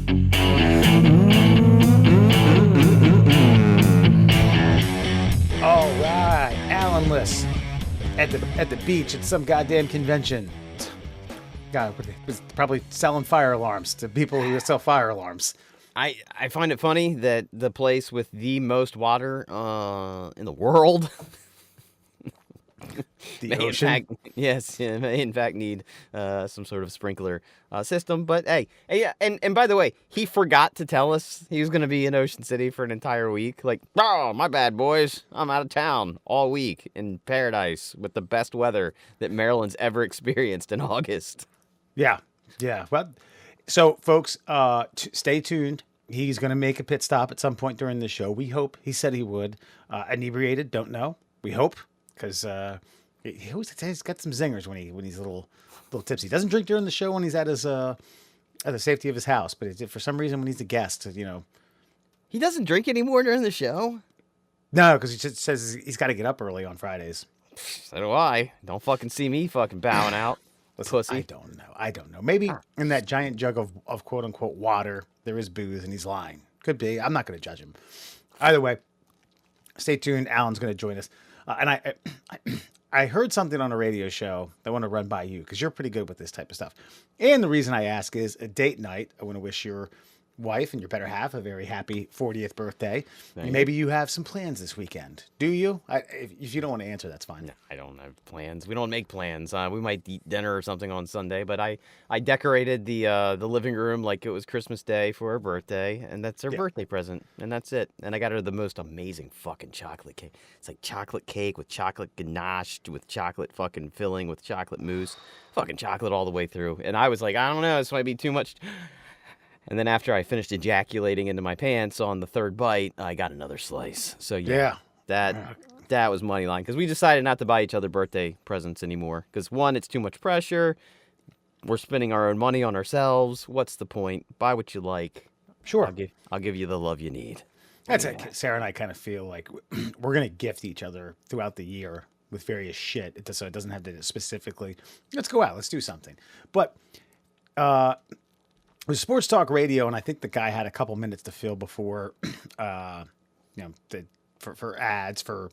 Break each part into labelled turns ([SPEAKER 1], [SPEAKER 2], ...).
[SPEAKER 1] All right, Allenless at the beach at some goddamn convention. God, was probably selling fire alarms to people who sell fire alarms.
[SPEAKER 2] I find it funny that the place with the most water in the world,
[SPEAKER 1] The
[SPEAKER 2] may
[SPEAKER 1] ocean.
[SPEAKER 2] may in fact need some sort of sprinkler system. But hey, yeah, and by the way, he forgot to tell us he was going to be in Ocean City for an entire week. Like, oh, my bad, boys. I'm out of town all week in paradise with the best weather that Maryland's ever experienced in August.
[SPEAKER 1] Yeah. Well, so folks, stay tuned. He's going to make a pit stop at some point during the show. We hope. He said he would. Inebriated, don't know. We hope, because he always he's got some zingers when he's a little tipsy. He doesn't drink during the show when he's at the safety of his house, but for some reason when he's a guest,
[SPEAKER 2] He doesn't drink anymore during the show?
[SPEAKER 1] No, because he just says he's got to get up early on Fridays.
[SPEAKER 2] So do I. Don't fucking see me fucking bowing out.
[SPEAKER 1] Listen,
[SPEAKER 2] Pussy.
[SPEAKER 1] I don't know. Maybe in that giant jug of quote unquote water, there is booze and he's lying. Could be. I'm not going to judge him. Either way, stay tuned. Alan's going to join us. And I heard something on a radio show that I want to run by you because you're pretty good with this type of stuff. And the reason I ask is a date night. I want to wish your wife and your better half a very happy 40th birthday. Maybe you have some plans this weekend. Do you? If you don't want to answer, that's fine.
[SPEAKER 2] No, I don't have plans. We don't make plans. We might eat dinner or something on Sunday, but I decorated the living room like it was Christmas Day for her birthday, and that's her birthday present, and that's it. And I got her the most amazing fucking chocolate cake. It's like chocolate cake with chocolate ganache, with chocolate fucking filling, with chocolate mousse, fucking chocolate all the way through. And I was like, I don't know, this might be too much. And then after I finished ejaculating into my pants on the third bite, I got another slice. So that was money line, because we decided not to buy each other birthday presents anymore. Because one, it's too much pressure. We're spending our own money on ourselves. What's the point? Buy what you like.
[SPEAKER 1] Sure.
[SPEAKER 2] I'll give you the love you need.
[SPEAKER 1] That's it. Sarah and I kind of feel like we're going to gift each other throughout the year with various shit. So it doesn't have to specifically, let's go out, let's do something. But it was Sports Talk Radio, and I think the guy had a couple minutes to fill before, for ads for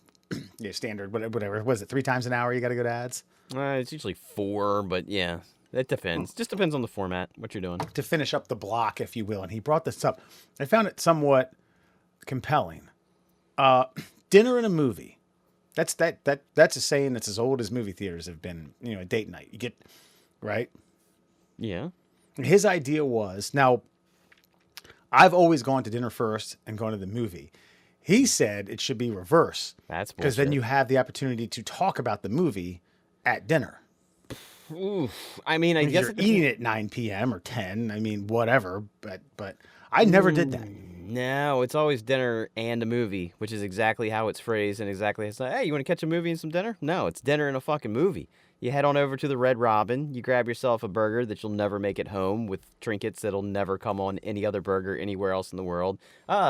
[SPEAKER 1] standard whatever. Was it 3 times an hour? You got to go to ads.
[SPEAKER 2] It's usually 4, but yeah, it depends. Just depends on the format, what you're doing. To
[SPEAKER 1] finish up the block, if you will, and he brought this up. I found it somewhat compelling. Dinner and a movie. That's a saying that's as old as movie theaters have been. A date night. You get right.
[SPEAKER 2] Yeah.
[SPEAKER 1] His idea was, now, I've always gone to dinner first and gone to the movie. He said it should be reverse.
[SPEAKER 2] That's bullshit.
[SPEAKER 1] Because then you have the opportunity to talk about the movie at dinner.
[SPEAKER 2] Oof. I mean, I guess
[SPEAKER 1] you're eating at 9 p.m. or 10. I mean, whatever. But I never did that.
[SPEAKER 2] No, it's always dinner and a movie, which is exactly how it's phrased and exactly how it's like, hey, you want to catch a movie and some dinner? No, it's dinner and a fucking movie. You head on over to the Red Robin, you grab yourself a burger that you'll never make at home with trinkets that'll never come on any other burger anywhere else in the world.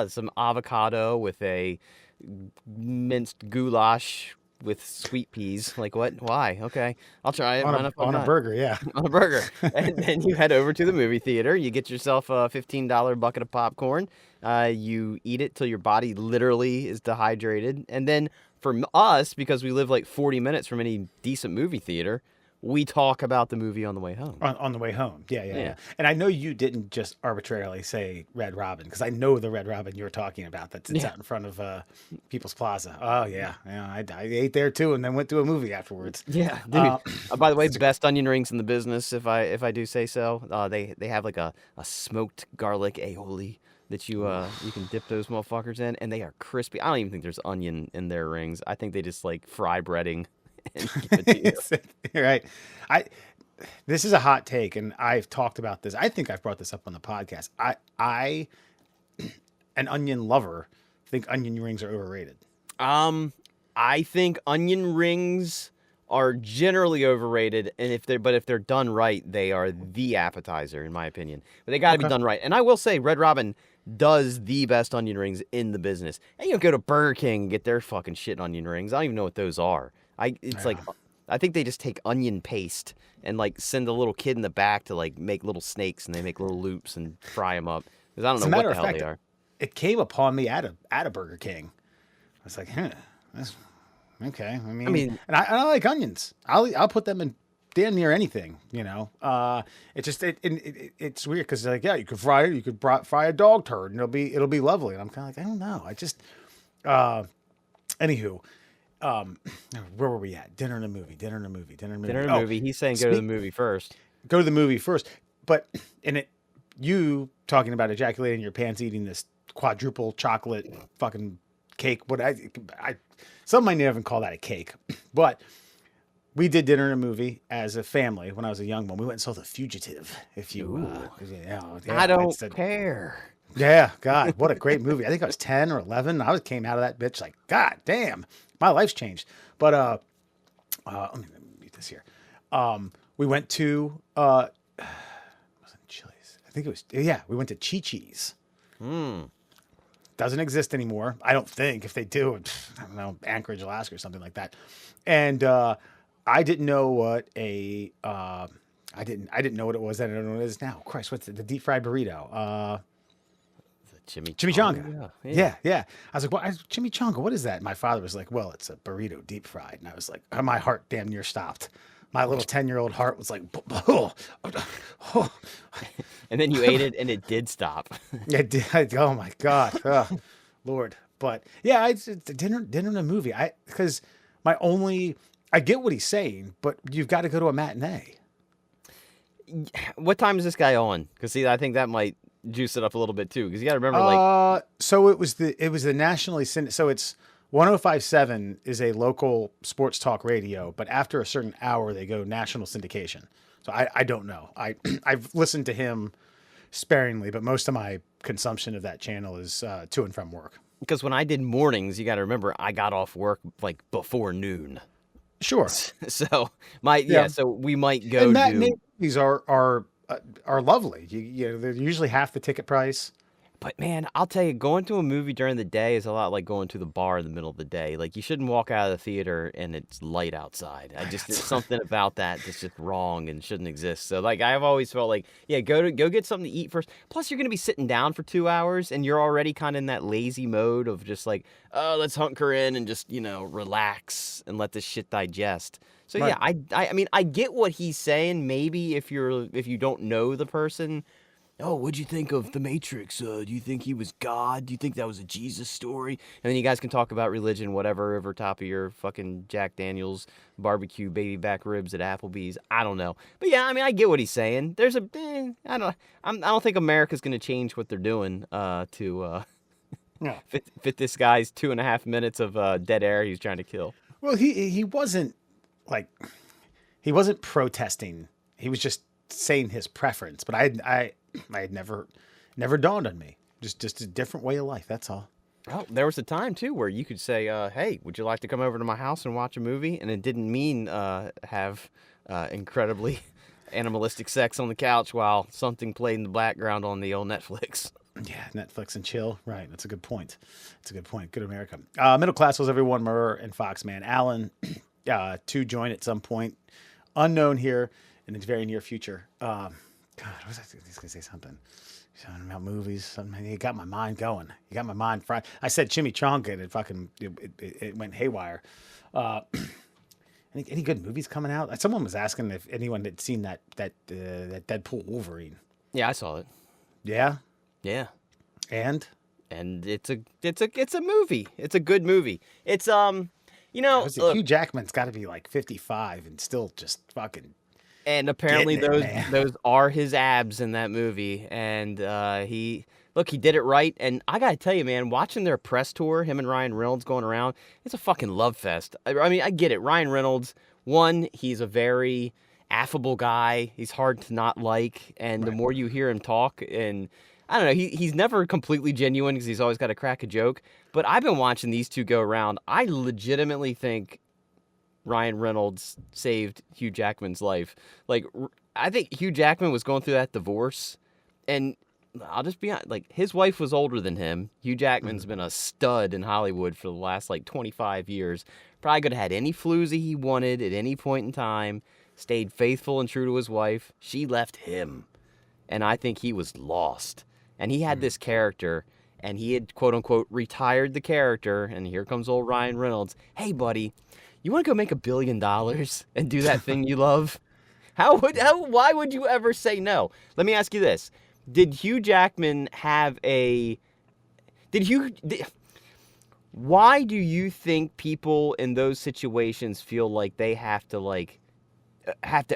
[SPEAKER 2] Some avocado with a minced goulash with sweet peas. Like, what? Why? Okay, I'll try it.
[SPEAKER 1] On a burger, yeah.
[SPEAKER 2] On a burger. And then you head over to the movie theater. You get yourself a $15 bucket of popcorn. You eat it till your body literally is dehydrated. And then for us, because we live like 40 minutes from any decent movie theater, we talk about the movie on the way home.
[SPEAKER 1] On the way home. Yeah. And I know you didn't just arbitrarily say Red Robin, because I know the Red Robin you're talking about that sits out in front of People's Plaza. Oh, yeah. I ate there too and then went to a movie afterwards.
[SPEAKER 2] Yeah, dude. By the way, best onion rings in the business, if I do say so. They have like a smoked garlic aioli that you can dip those motherfuckers in, and they are crispy. I don't even think there's onion in their rings. I think they just like fry breading and give it to you.
[SPEAKER 1] Right. This is a hot take, and I've talked about this. I think I've brought this up on the podcast. I an onion lover, think onion rings are overrated.
[SPEAKER 2] I think onion rings are generally overrated, and if they're done right, they are the appetizer, in my opinion. But they got to be done right. And I will say, Red Robin does the best onion rings in the business. And you go to Burger King and get their fucking shit onion rings. I don't even know what those are. It's like I think they just take onion paste and like send a little kid in the back to like make little snakes, and they make little loops and fry them up. Because I don't
[SPEAKER 1] As a
[SPEAKER 2] know what
[SPEAKER 1] matter
[SPEAKER 2] the
[SPEAKER 1] of
[SPEAKER 2] hell
[SPEAKER 1] fact,
[SPEAKER 2] they are.
[SPEAKER 1] it came upon me at a Burger King. I was like, that's okay. I
[SPEAKER 2] I
[SPEAKER 1] mean,
[SPEAKER 2] mean,
[SPEAKER 1] and I like onions. I'll put them in damn near anything. It just it's weird because like you could fry it. You could fry a dog turd, and it'll be lovely. And I'm kind of like, I don't know. I just anywho, where were we at? Dinner and a movie.
[SPEAKER 2] dinner and a movie. He's saying go to the
[SPEAKER 1] speak,
[SPEAKER 2] movie first.
[SPEAKER 1] go to the movie first. But you talking about ejaculating your pants, eating this quadruple chocolate fucking cake. What some might even call that a cake, but we did dinner and a movie as a family when I was a young one. We went and saw The Fugitive. If you,
[SPEAKER 2] I don't care.
[SPEAKER 1] Yeah, God, what a great movie. I think I was 10 or 11. I came out of that bitch like, God damn, my life's changed. But let me mute this here. We went to it wasn't Chili's. I think it was we went to Chi-Chi's. Doesn't exist anymore. I don't think. If they do, I don't know, Anchorage, Alaska or something like that. And I didn't know what I didn't know what it was. I don't know what it is now. Christ, what's the deep fried burrito? Chimichanga. Yeah. I was like, "What? Chimichanga? What is that?" My father was like, "Well, it's a burrito deep fried." And I was like, my heart damn near stopped. My little 10-year-old heart was like, oh.
[SPEAKER 2] And then you ate it, and it did stop.
[SPEAKER 1] It did. Oh my God, Lord. But yeah, it's dinner and a movie. Because I get what he's saying, but you've got to go to a matinee.
[SPEAKER 2] What time is this guy on? Because see, I think that might juice it up a little bit too. Because you got to remember,
[SPEAKER 1] so it was the nationally so it's 105.7 is a local sports talk radio, but after a certain hour they go national syndication. So I don't know. I've listened to him sparingly, but most of my consumption of that channel is to and from work.
[SPEAKER 2] Because when I did mornings, you got to remember I got off work like before noon.
[SPEAKER 1] Sure.
[SPEAKER 2] So so we might go.
[SPEAKER 1] And matinees are lovely. They're usually half the ticket price.
[SPEAKER 2] But man, I'll tell you, going to a movie during the day is a lot like going to the bar in the middle of the day. Like you shouldn't walk out of the theater and it's light outside. There's something about that that's just wrong and shouldn't exist. So like I've always felt like, go get something to eat first. Plus you're gonna be sitting down for 2 hours and you're already kind of in that lazy mode of just like, oh, let's hunker in and just relax and let this shit digest. So right. I mean I get what he's saying. Maybe if you don't know the person. Oh, what'd you think of The Matrix? Do you think he was God? Do you think that was a Jesus story? And then you guys can talk about religion, whatever, over top of your fucking Jack Daniels barbecue baby back ribs at Applebee's. I don't know, but yeah, I mean, I get what he's saying. There's I don't think America's gonna change what they're doing to fit this guy's 2.5 minutes of dead air he's trying to kill.
[SPEAKER 1] Well, he wasn't he wasn't protesting. He was just saying his preference, but I had never dawned on me. Just a different way of life. That's all.
[SPEAKER 2] Well, there was a time too where you could say, "Hey, would you like to come over to my house and watch a movie?" And it didn't mean have incredibly animalistic sex on the couch while something played in the background on the old Netflix.
[SPEAKER 1] Yeah, Netflix and chill. Right. That's a good point. Good America. Middle class was everyone. Murr and Foxman. Alan to join at some point. Unknown here in the very near future. God, what was I going to say? Something about movies. Something. He got my mind going. He got my mind fried. I said chimichanga and it went haywire. Any good movies coming out? Someone was asking if anyone had seen that Deadpool Wolverine.
[SPEAKER 2] Yeah, I saw it.
[SPEAKER 1] Yeah.
[SPEAKER 2] Yeah.
[SPEAKER 1] And
[SPEAKER 2] it's a movie. It's a good movie. It's
[SPEAKER 1] Hugh Jackman's got to be like 55 and still just fucking.
[SPEAKER 2] And apparently those are his abs in that movie. And he did it right. And I got to tell you, man, watching their press tour, him and Ryan Reynolds going around, it's a fucking love fest. I mean, I get it. Ryan Reynolds, one, he's a very affable guy. He's hard to not like. And right. The more you hear him talk, and I don't know, he's never completely genuine because he's always got to crack a joke. But I've been watching these two go around. I legitimately think Ryan Reynolds saved Hugh Jackman's life. Like, I think Hugh Jackman was going through that divorce, and I'll just be honest, like his wife was older than him. Hugh Jackman's been a stud in Hollywood for the last like 25 years. Probably could have had any floozy he wanted at any point in time. Stayed faithful and true to his wife. She left him, and I think he was lost. And he had this character, and he had quote unquote retired the character. And here comes old Ryan Reynolds. Hey, buddy, you want to go make $1 billion and do that thing you love? Why would you ever say no? Let me ask you this. Did Hugh Jackman have why do you think people in those situations feel like they have to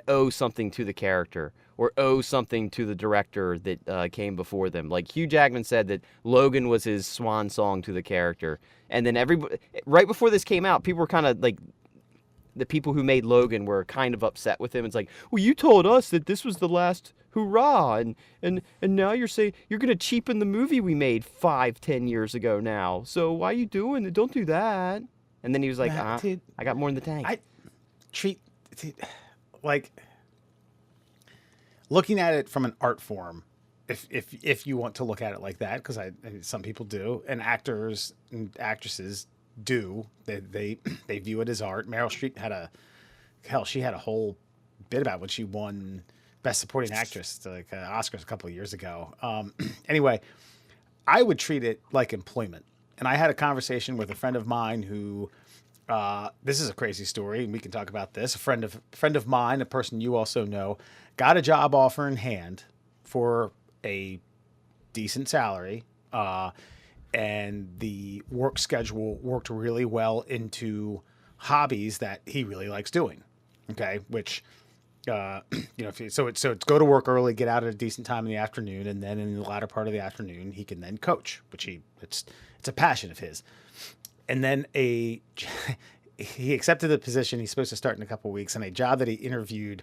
[SPEAKER 2] owe something to the character or owe something to the director that came before them? Like Hugh Jackman said that Logan was his swan song to the character. And then right before this came out, people were kind of like, the people who made Logan were kind of upset with him. It's like, well, you told us that this was the last hurrah, and now you're saying you're going to cheapen the movie we made 5-10 years ago now. So why are you doing it? Don't do that. And then he was like,
[SPEAKER 1] dude,
[SPEAKER 2] I got more in the tank.
[SPEAKER 1] Like, looking at it from an art form, if you want to look at it like that, because some people do, and actors and actresses do, they view it as art. Meryl Streep she had a whole bit about when she won Best Supporting Actress to Oscars a couple of years ago. Anyway, I would treat it like employment. And I had a conversation with a friend of mine who, this is a crazy story, and we can talk about this. A friend of mine, a person you also know, got a job offer in hand for a decent salary, and the work schedule worked really well into hobbies that he really likes doing. Okay, which so it's go to work early, get out at a decent time in the afternoon, and then in the latter part of the afternoon he can then coach, which it's a passion of his. And then he accepted the position. He's supposed to start in a couple of weeks, and a job that he interviewed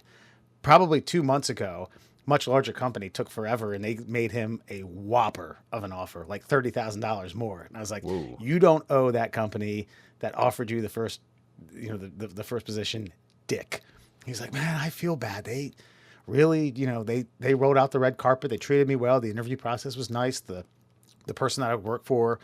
[SPEAKER 1] probably 2 months ago, much larger company, took forever, and they made him a whopper of an offer, like $30,000 more. And I was like, whoa. You don't owe that company that offered you the first, the first position, dick. He's like, man, I feel bad. They really, they rolled out the red carpet. They treated me well. The interview process was nice. The person that I worked for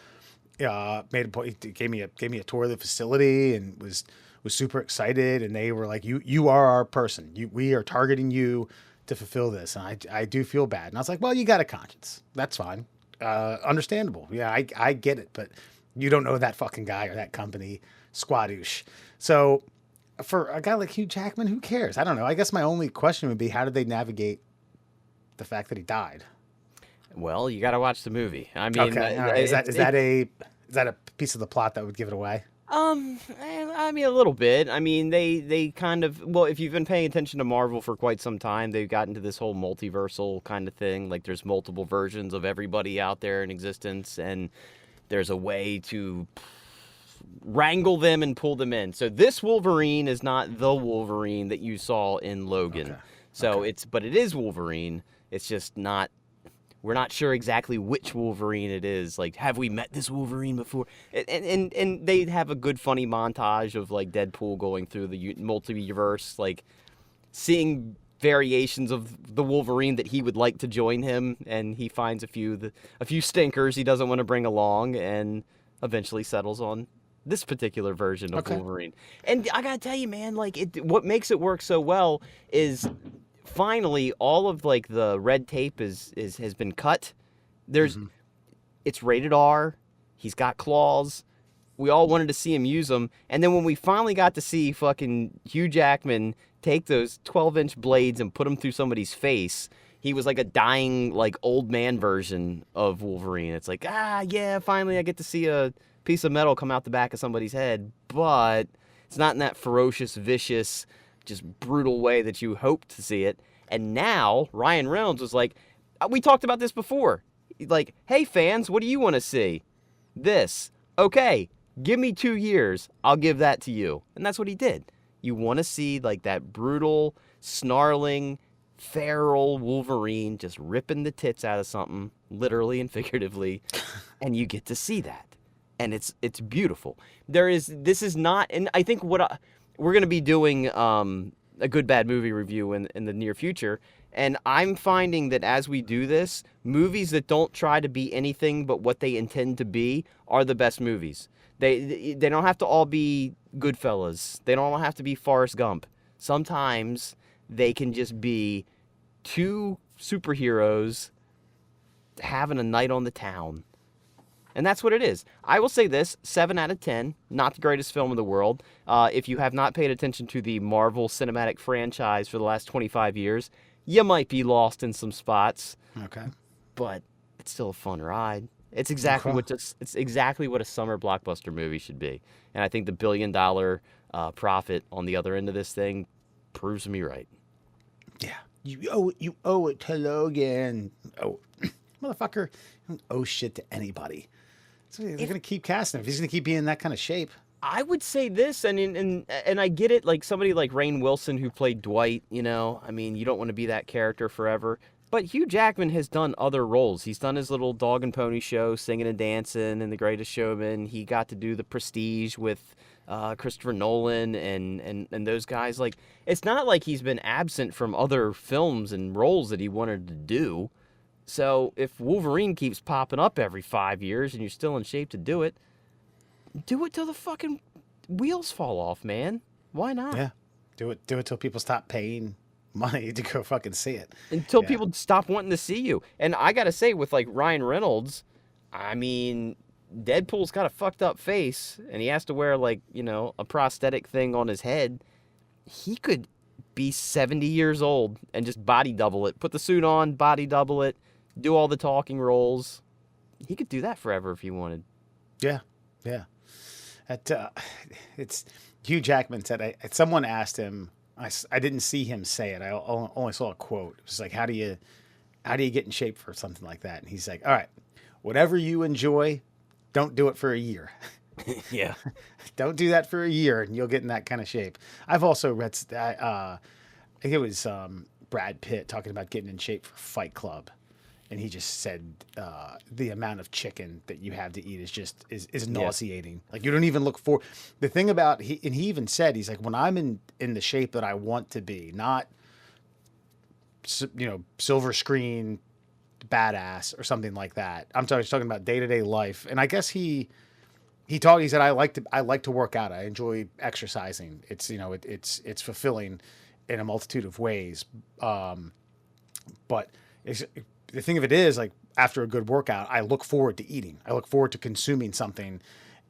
[SPEAKER 1] made a point. He gave me a tour of the facility and was super excited. And they were like, you are our person. We are targeting you to fulfill this. And I do feel bad. And I was like, well, you got a conscience. That's fine. Understandable. Yeah, I get it. But you don't know that fucking guy or that company, squadoosh. So for a guy like Hugh Jackman, who cares? I don't know. I guess my only question would be, how did they navigate the fact that he died?
[SPEAKER 2] Well, you got to watch the movie. I mean,
[SPEAKER 1] okay. Right. Is that a piece of the plot that would give it away?
[SPEAKER 2] I mean, a little bit. I mean, they kind of, well, if you've been paying attention to Marvel for quite some time, they've gotten into this whole multiversal kind of thing. Like, there's multiple versions of everybody out there in existence, and there's a way to wrangle them and pull them in. So this Wolverine is not the Wolverine that you saw in Logan. Okay. So but it is Wolverine. It's just not, we're not sure exactly which Wolverine it is. Like, have we met this Wolverine before? And they have a good funny montage of like Deadpool going through the multiverse, like seeing variations of the Wolverine that he would like to join him, and he finds a few stinkers he doesn't want to bring along, and eventually settles on this particular version of Wolverine. And I gotta tell you, man, like what makes it work so well is finally all of like the red tape has been cut. It's rated R. He's got claws. We all wanted to see him use them. And then when we finally got to see fucking Hugh Jackman take those 12-inch blades and put them through somebody's face, he was like a dying, like old man version of Wolverine. It's like, yeah, finally I get to see a piece of metal come out the back of somebody's head, but it's not in that ferocious, vicious, just brutal way that you hoped to see it. And now Ryan Reynolds was like, we talked about this before. Like, hey fans, what do you want to see? This. Okay, give me 2 years. I'll give that to you. And that's what he did. You want to see like that brutal, snarling, feral Wolverine just ripping the tits out of something, literally and figuratively, and you get to see that. And it's beautiful. This is not, and I think we're going to be doing a good bad movie review in the near future. And I'm finding that as we do this, movies that don't try to be anything but what they intend to be are the best movies. They don't have to all be Goodfellas. They don't all have to be Forrest Gump. Sometimes they can just be two superheroes having a night on the town. And that's what it is. I will say this, 7 out of 10, not the greatest film in the world. If you have not paid attention to the Marvel Cinematic franchise for the last 25 years, you might be lost in some spots.
[SPEAKER 1] Okay.
[SPEAKER 2] But it's still a fun ride. It's exactly it's exactly what a summer blockbuster movie should be. And I think the $1 billion profit on the other end of this thing proves me right.
[SPEAKER 1] Yeah. You owe it to Logan. Oh, motherfucker, you don't owe shit to anybody. So they're going to keep casting him. If he's going to keep being in that kind of shape.
[SPEAKER 2] I would say this, and I get it, like somebody like Rainn Wilson who played Dwight, you know, I mean, you don't want to be that character forever. But Hugh Jackman has done other roles. He's done his little dog and pony show, singing and dancing, and The Greatest Showman. He got to do The Prestige with Christopher Nolan and those guys. Like, it's not like he's been absent from other films and roles that he wanted to do. So if Wolverine keeps popping up every 5 years and you're still in shape to do it till the fucking wheels fall off, man. Why not?
[SPEAKER 1] Yeah. Do it till people stop paying money to go fucking see it.
[SPEAKER 2] Until people stop wanting to see you. And I gotta say, with like Ryan Reynolds, I mean, Deadpool's got a fucked up face and he has to wear like, you know, a prosthetic thing on his head. He could be 70 years old and just body double it. Put the suit on, body double it, do all the talking roles. He could do that forever if he wanted.
[SPEAKER 1] Yeah. Yeah. It's Hugh Jackman said, someone asked him, I didn't see him say it. I only saw a quote. It was like, how do you get in shape for something like that? And he's like, all right, whatever you enjoy, don't do it for a year.
[SPEAKER 2] Yeah.
[SPEAKER 1] Don't do that for a year and you'll get in that kind of shape. I've also read, I think it was Brad Pitt talking about getting in shape for Fight Club. And he just said the amount of chicken that you have to eat is nauseating. Like you don't even look for the thing about he even said, he's like, when I'm in the shape that I want to be, not silver screen badass or something like that. I'm talking about day-to-day life. And I guess he said I like to work out. I enjoy exercising. It's it's fulfilling in a multitude of ways. But the thing of it is, like, after a good workout, I look forward to eating. I look forward to consuming something.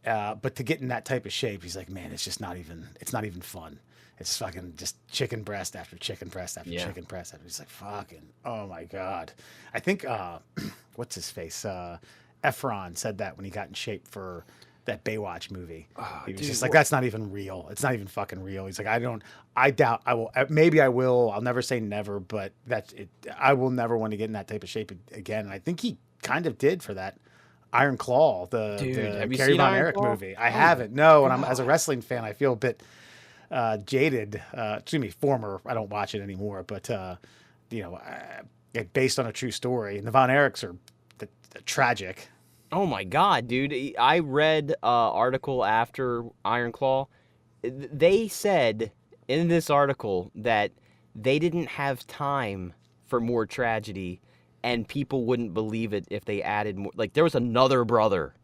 [SPEAKER 1] But to get in that type of shape, he's like, man, it's not even fun. It's fucking just chicken breast after chicken breast after chicken breast. He's like, fucking, oh my God. I think, what's his face? Efron said that when he got in shape for that Baywatch movie. He was just like, that's not even real. It's not even fucking real. He's like, I doubt I will. Maybe I will. I'll never say never, but that's it. I will never want to get in that type of shape again. And I think he kind of did for that Iron Claw, the Carrie Von Erich movie. I haven't. No. And as a wrestling fan, I feel a bit jaded. Former. I don't watch it anymore, but based on a true story. And the Von Erichs are tragic.
[SPEAKER 2] Oh my God, dude. I read an article after Iron Claw. They said in this article that they didn't have time for more tragedy and people wouldn't believe it if they added more. Like there was another brother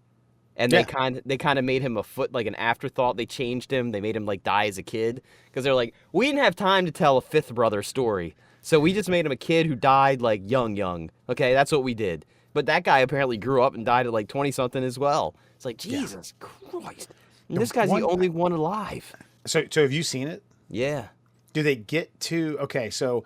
[SPEAKER 2] and they kind of made him like an afterthought. They changed him. They made him like die as a kid because they're like, we didn't have time to tell a fifth brother story. So we just made him a kid who died like young. Okay, that's what we did. But that guy apparently grew up and died at like 20-something as well. It's like, Jesus Christ. And this guy's the only one alive.
[SPEAKER 1] So have you seen it?
[SPEAKER 2] Yeah.
[SPEAKER 1] Do they get to... Okay, so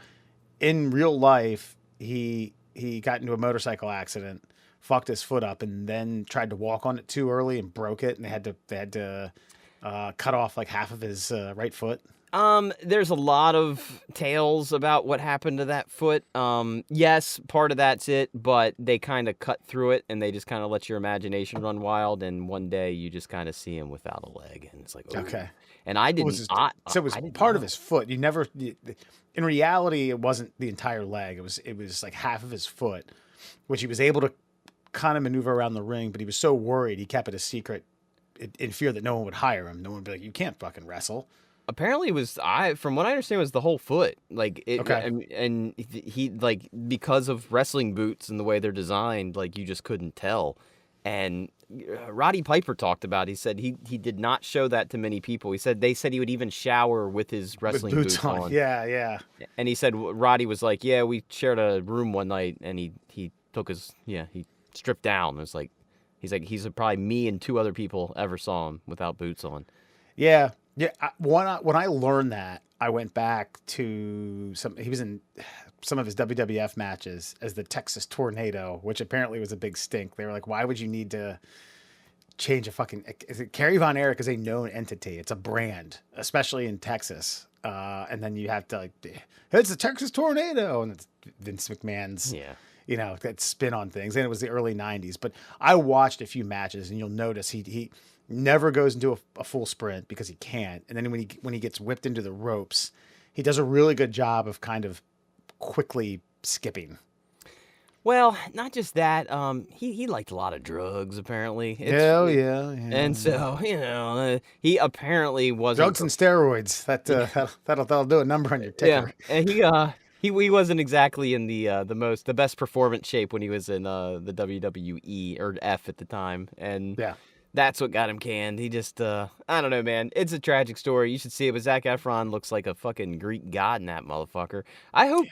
[SPEAKER 1] in real life, he got into a motorcycle accident, fucked his foot up, and then tried to walk on it too early and broke it, and they had to cut off like half of his right foot.
[SPEAKER 2] There's a lot of tales about what happened to that foot. Yes, part of that's it, but they kind of cut through it and they just kind of let your imagination run wild. And one day you just kind of see him without a leg, and it's like, ooh. Okay. And I didn't. So
[SPEAKER 1] it was part of his foot. In reality, it wasn't the entire leg. It was like half of his foot, which he was able to kind of maneuver around the ring. But he was so worried, he kept it a secret in fear that no one would hire him. No one would be like, you can't fucking wrestle.
[SPEAKER 2] Apparently, it was from what I understand, it was the whole foot. Like it,
[SPEAKER 1] Okay.
[SPEAKER 2] and he like because of wrestling boots and the way they're designed, like you just couldn't tell. And Roddy Piper talked about. He said he did not show that to many people. He said they said he would even shower with his
[SPEAKER 1] With
[SPEAKER 2] wrestling
[SPEAKER 1] boots
[SPEAKER 2] boots
[SPEAKER 1] on.
[SPEAKER 2] on.
[SPEAKER 1] Yeah, yeah.
[SPEAKER 2] And he said Roddy was like, yeah, we shared a room one night, and he took his he stripped down. It was like he's probably me and two other people ever saw him without boots on.
[SPEAKER 1] Yeah. Yeah. When I learned that, I went back to he was in some of his WWF matches as the Texas Tornado, which apparently was a big stink. They were like, why would you need to change a fucking, is it Kerry Von Erich is a known entity. It's a brand, especially in Texas. And then you have to like, it's the Texas Tornado. And it's Vince McMahon's,
[SPEAKER 2] Yeah.
[SPEAKER 1] that spin on things. And it was the early 90s. But I watched a few matches and you'll notice he never goes into a full sprint because he can't. And then when he gets whipped into the ropes, he does a really good job of kind of quickly skipping.
[SPEAKER 2] Well, not just that. He liked a lot of drugs apparently.
[SPEAKER 1] Yeah.
[SPEAKER 2] And so he apparently wasn't
[SPEAKER 1] Drugs and steroids. That'll do a number on your ticker.
[SPEAKER 2] Yeah, and he wasn't exactly in the best performance shape when he was in the WWE or F at the time, and
[SPEAKER 1] Yeah.
[SPEAKER 2] that's what got him canned. He just I don't know, man. It's a tragic story. You should see it. But Zac Efron looks like a fucking Greek god in that motherfucker. I hope.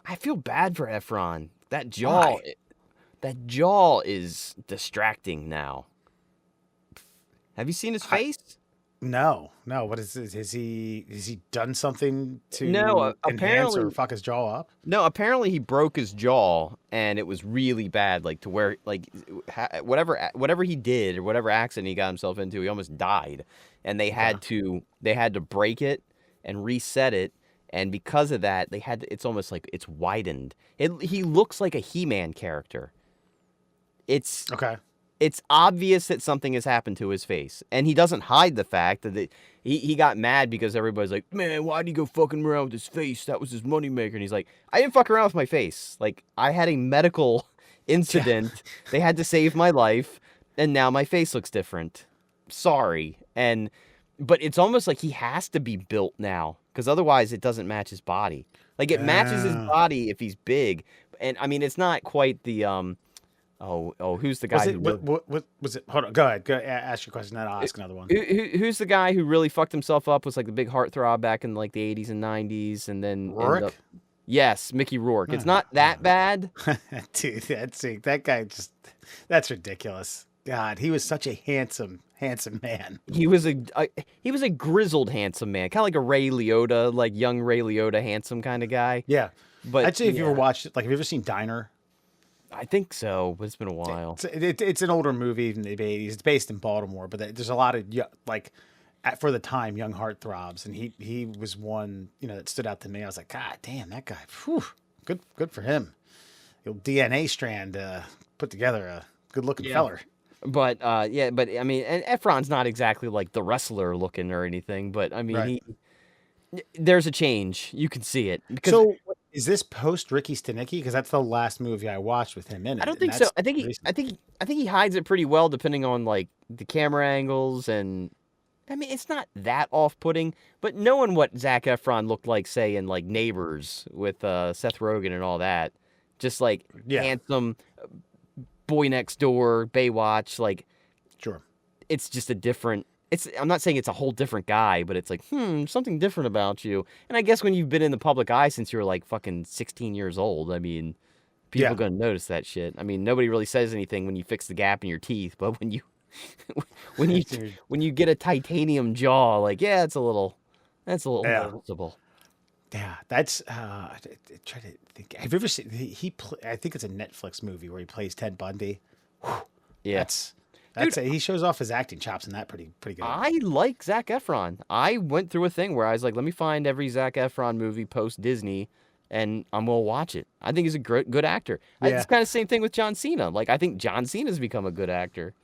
[SPEAKER 2] I feel bad for Efron. That jaw,
[SPEAKER 1] Why?
[SPEAKER 2] that jaw is distracting now. Have you seen his face?
[SPEAKER 1] No. What is this? Has he done something to
[SPEAKER 2] No,
[SPEAKER 1] enhance or
[SPEAKER 2] apparently
[SPEAKER 1] fuck his jaw up?
[SPEAKER 2] No, apparently he broke his jaw, and it was really bad. Like to where, like, whatever he did or whatever accident he got himself into, he almost died. And they had to break it and reset it. And because of that, it's almost like it's widened. He looks like a He-Man character. It's
[SPEAKER 1] Okay.
[SPEAKER 2] It's obvious that something has happened to his face, and he doesn't hide the fact that he got mad because everybody's like, man, why'd he go fucking around with his face? That was his moneymaker. And he's like, I didn't fuck around with my face. Like, I had a medical incident. They had to save my life, and now my face looks different. Sorry. But it's almost like he has to be built now, because otherwise it doesn't match his body. Like, it matches his body if he's big. And, I mean, it's not quite the... who's the guy?
[SPEAKER 1] What was it? Hold on. Go ahead. Ask your question. Then I'll ask another one.
[SPEAKER 2] Who's the guy who really fucked himself up? Was like the big heartthrob back in like the 80s and 90s, and then
[SPEAKER 1] Rourke?
[SPEAKER 2] Yes, Mickey Rourke. It's not that bad.
[SPEAKER 1] Dude, that guy that's ridiculous. God, he was such a handsome man.
[SPEAKER 2] He was a grizzled handsome man, kind of like a Ray Liotta, like young Ray Liotta, handsome kind of guy.
[SPEAKER 1] Yeah,
[SPEAKER 2] But
[SPEAKER 1] I'd say if you ever watched it, like, have you ever seen Diner?
[SPEAKER 2] I think so, but it's been a while.
[SPEAKER 1] It's an older movie from the 80s. It's based in Baltimore, but there's a lot of for the time, young heartthrobs, and he was one that stood out to me. I was like, God damn, that guy. Whew, good for him. The old DNA strand put together a good looking feller.
[SPEAKER 2] But but I mean, and Efron's not exactly like the wrestler looking or anything, but I mean, there's a change. You can see it.
[SPEAKER 1] So is this post Ricky Stenicki? Because that's the last movie I watched with him in it.
[SPEAKER 2] I don't think so. I think he hides it pretty well, depending on like the camera angles, and I mean, it's not that off-putting. But knowing what Zac Efron looked like, say, in like Neighbors with Seth Rogen and all that, just like handsome boy next door, Baywatch, like,
[SPEAKER 1] sure,
[SPEAKER 2] it's just a different. I'm not saying it's a whole different guy, but it's like, something different about you. And I guess when you've been in the public eye since you were like fucking 16 years old, I mean, people are going to notice that shit. I mean, nobody really says anything when you fix the gap in your teeth, but when you when you get a titanium jaw, like, that's a little noticeable.
[SPEAKER 1] Yeah, that's try to think. Have you ever seen I think it's a Netflix movie where he plays Ted Bundy. Whew,
[SPEAKER 2] yeah.
[SPEAKER 1] He shows off his acting chops in that pretty good.
[SPEAKER 2] I like Zac Efron. I went through a thing where I was like, let me find every Zac Efron movie post Disney, and I'm gonna watch it. I think he's a good actor.
[SPEAKER 1] Yeah.
[SPEAKER 2] It's kind of the same thing with John Cena. Like, I think John Cena's become a good actor.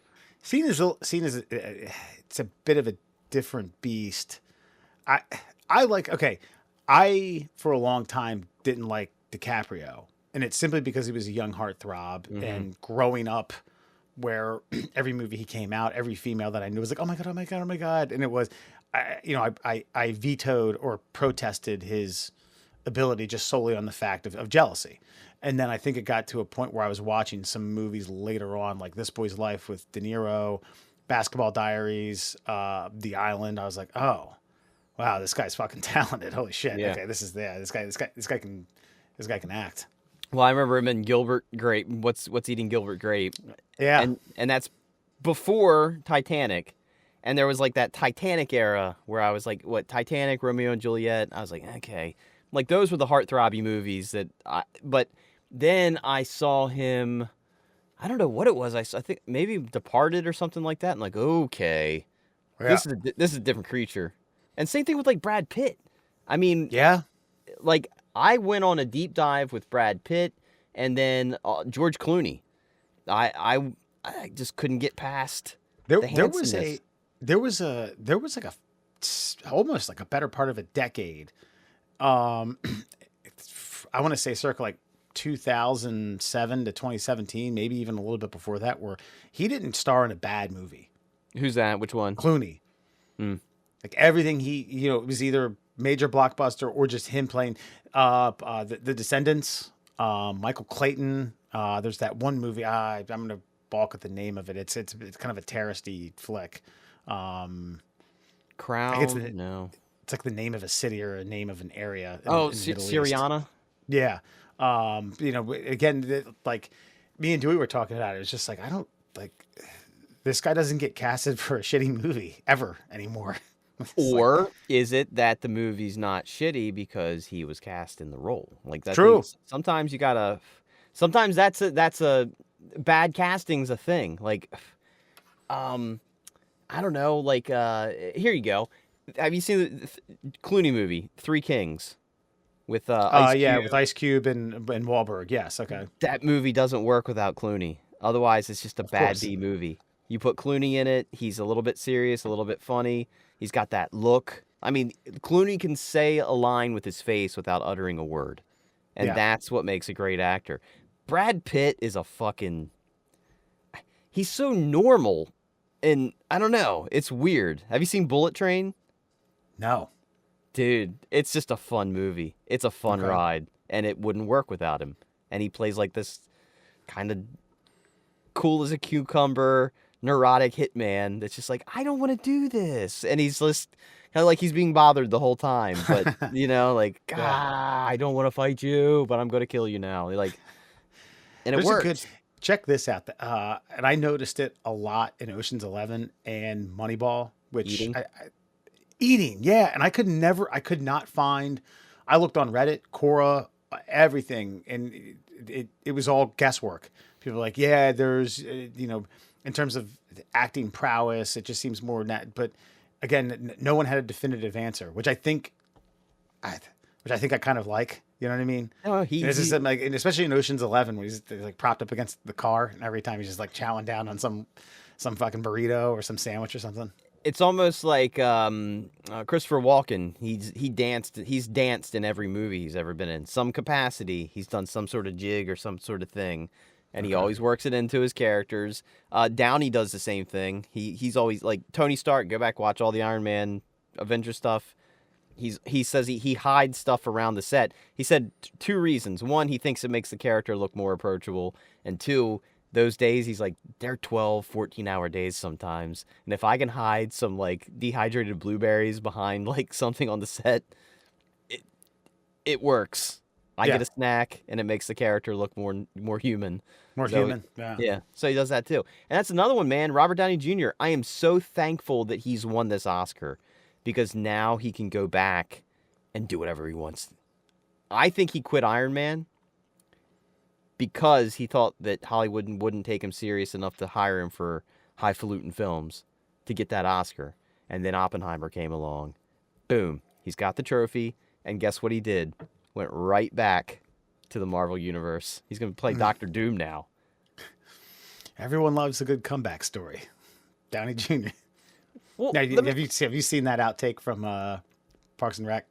[SPEAKER 1] Cena's it's a bit of a different beast. I for a long time didn't like DiCaprio, and it's simply because he was a young heartthrob and growing up where every movie he came out, every female that I knew was like, oh my God, oh my God, oh my God. And it was, I vetoed or protested his ability just solely on the fact of jealousy. And then I think it got to a point where I was watching some movies later on, like This Boy's Life with De Niro, Basketball Diaries, The Island. I was like, oh, wow, this guy's fucking talented. Holy shit.
[SPEAKER 2] Yeah.
[SPEAKER 1] Okay, this guy can act.
[SPEAKER 2] Well, I remember him in Gilbert Grape. What's Eating Gilbert Grape?
[SPEAKER 1] Yeah.
[SPEAKER 2] And that's before Titanic. And there was like that Titanic era where I was like, what, Titanic, Romeo and Juliet? I was like, okay. Like those were the heartthrobby movies but then I saw him, I don't know what it was. I think maybe Departed or something like that. I'm like, okay,
[SPEAKER 1] Yeah.
[SPEAKER 2] this is a different creature. And same thing with like Brad Pitt. I mean,
[SPEAKER 1] Yeah.
[SPEAKER 2] like I went on a deep dive with Brad Pitt and then George Clooney. I just couldn't get past the handsomeness.
[SPEAKER 1] There was like almost like a better part of a decade. I want to say circa like 2007 to 2017, maybe even a little bit before that, where he didn't star in a bad movie.
[SPEAKER 2] Who's that? Which one?
[SPEAKER 1] Clooney. Like everything it was either major blockbuster or just him playing the Descendants, Michael Clayton. There's that one movie. I'm gonna balk at the name of it. It's kind of a terroristy flick.
[SPEAKER 2] Crown? No.
[SPEAKER 1] It's like the name of a city or a name of an area.
[SPEAKER 2] In the
[SPEAKER 1] Middle East.
[SPEAKER 2] Syriana?
[SPEAKER 1] Yeah. Again, like me and Dewey were talking about it. It's just like, I don't like this guy doesn't get casted for a shitty movie ever anymore.
[SPEAKER 2] Or is it that the movie's not shitty because he was cast in the role? Like that's
[SPEAKER 1] true.
[SPEAKER 2] Sometimes you gotta. Sometimes that's a bad casting's a thing. Like, I don't know. Like, here you go. Have you seen the Clooney movie Three Kings with Ice Cube?
[SPEAKER 1] With Ice Cube and Wahlberg? Yes, okay.
[SPEAKER 2] That movie doesn't work without Clooney. Otherwise, it's just a bad B movie. You put Clooney in it, he's a little bit serious, a little bit funny. He's got that look. I mean, Clooney can say a line with his face without uttering a word, and that's what makes a great actor. Brad Pitt is he's so normal, and I don't know. It's weird. Have you seen Bullet Train?
[SPEAKER 1] No.
[SPEAKER 2] Dude, it's just a fun movie. It's a fun ride, and it wouldn't work without him. And he plays like this kind of cool as a cucumber, neurotic hitman that's just like, I don't want to do this. And he's just kind of like he's being bothered the whole time. But, like, I don't want to fight you, but I'm going to kill you now. Like, and it works.
[SPEAKER 1] Check this out. And I noticed it a lot in Ocean's 11 and Moneyball, which Eating, yeah. And I could not find, I looked on Reddit, Quora, everything, and it was all guesswork. People were like, yeah, there's, in terms of acting prowess, it just seems more but again, no one had a definitive answer, which I think I kind of like, you know what I mean?
[SPEAKER 2] Oh,
[SPEAKER 1] and especially in Ocean's 11, when he's like propped up against the car, and every time he's just like chowing down on some fucking burrito or some sandwich or something.
[SPEAKER 2] It's almost like Christopher Walken. He's danced in every movie he's ever been in. Some capacity, he's done some sort of jig or some sort of thing, and he always works it into his characters. Downey does the same thing. He's always like Tony Stark. Go back, watch all the Iron Man, Avenger stuff. He says he hides stuff around the set. He said two reasons. One, he thinks it makes the character look more approachable, and two, those days, he's like, they're 12, 14-hour days sometimes. And if I can hide some, like, dehydrated blueberries behind, like, something on the set, it works. I get a snack, and it makes the character look more human.
[SPEAKER 1] More human, yeah.
[SPEAKER 2] Yeah, so he does that, too. And that's another one, man. Robert Downey Jr., I am so thankful that he's won this Oscar, because now he can go back and do whatever he wants. I think he quit Iron Man because he thought that Hollywood wouldn't take him serious enough to hire him for highfalutin films to get that Oscar. And then Oppenheimer came along. Boom. He's got the trophy. And guess what he did? Went right back to the Marvel Universe. He's going to play Doctor Doom now.
[SPEAKER 1] Everyone loves a good comeback story. Downey Jr.
[SPEAKER 2] Well,
[SPEAKER 1] now, have you seen that outtake from Parks and Rec?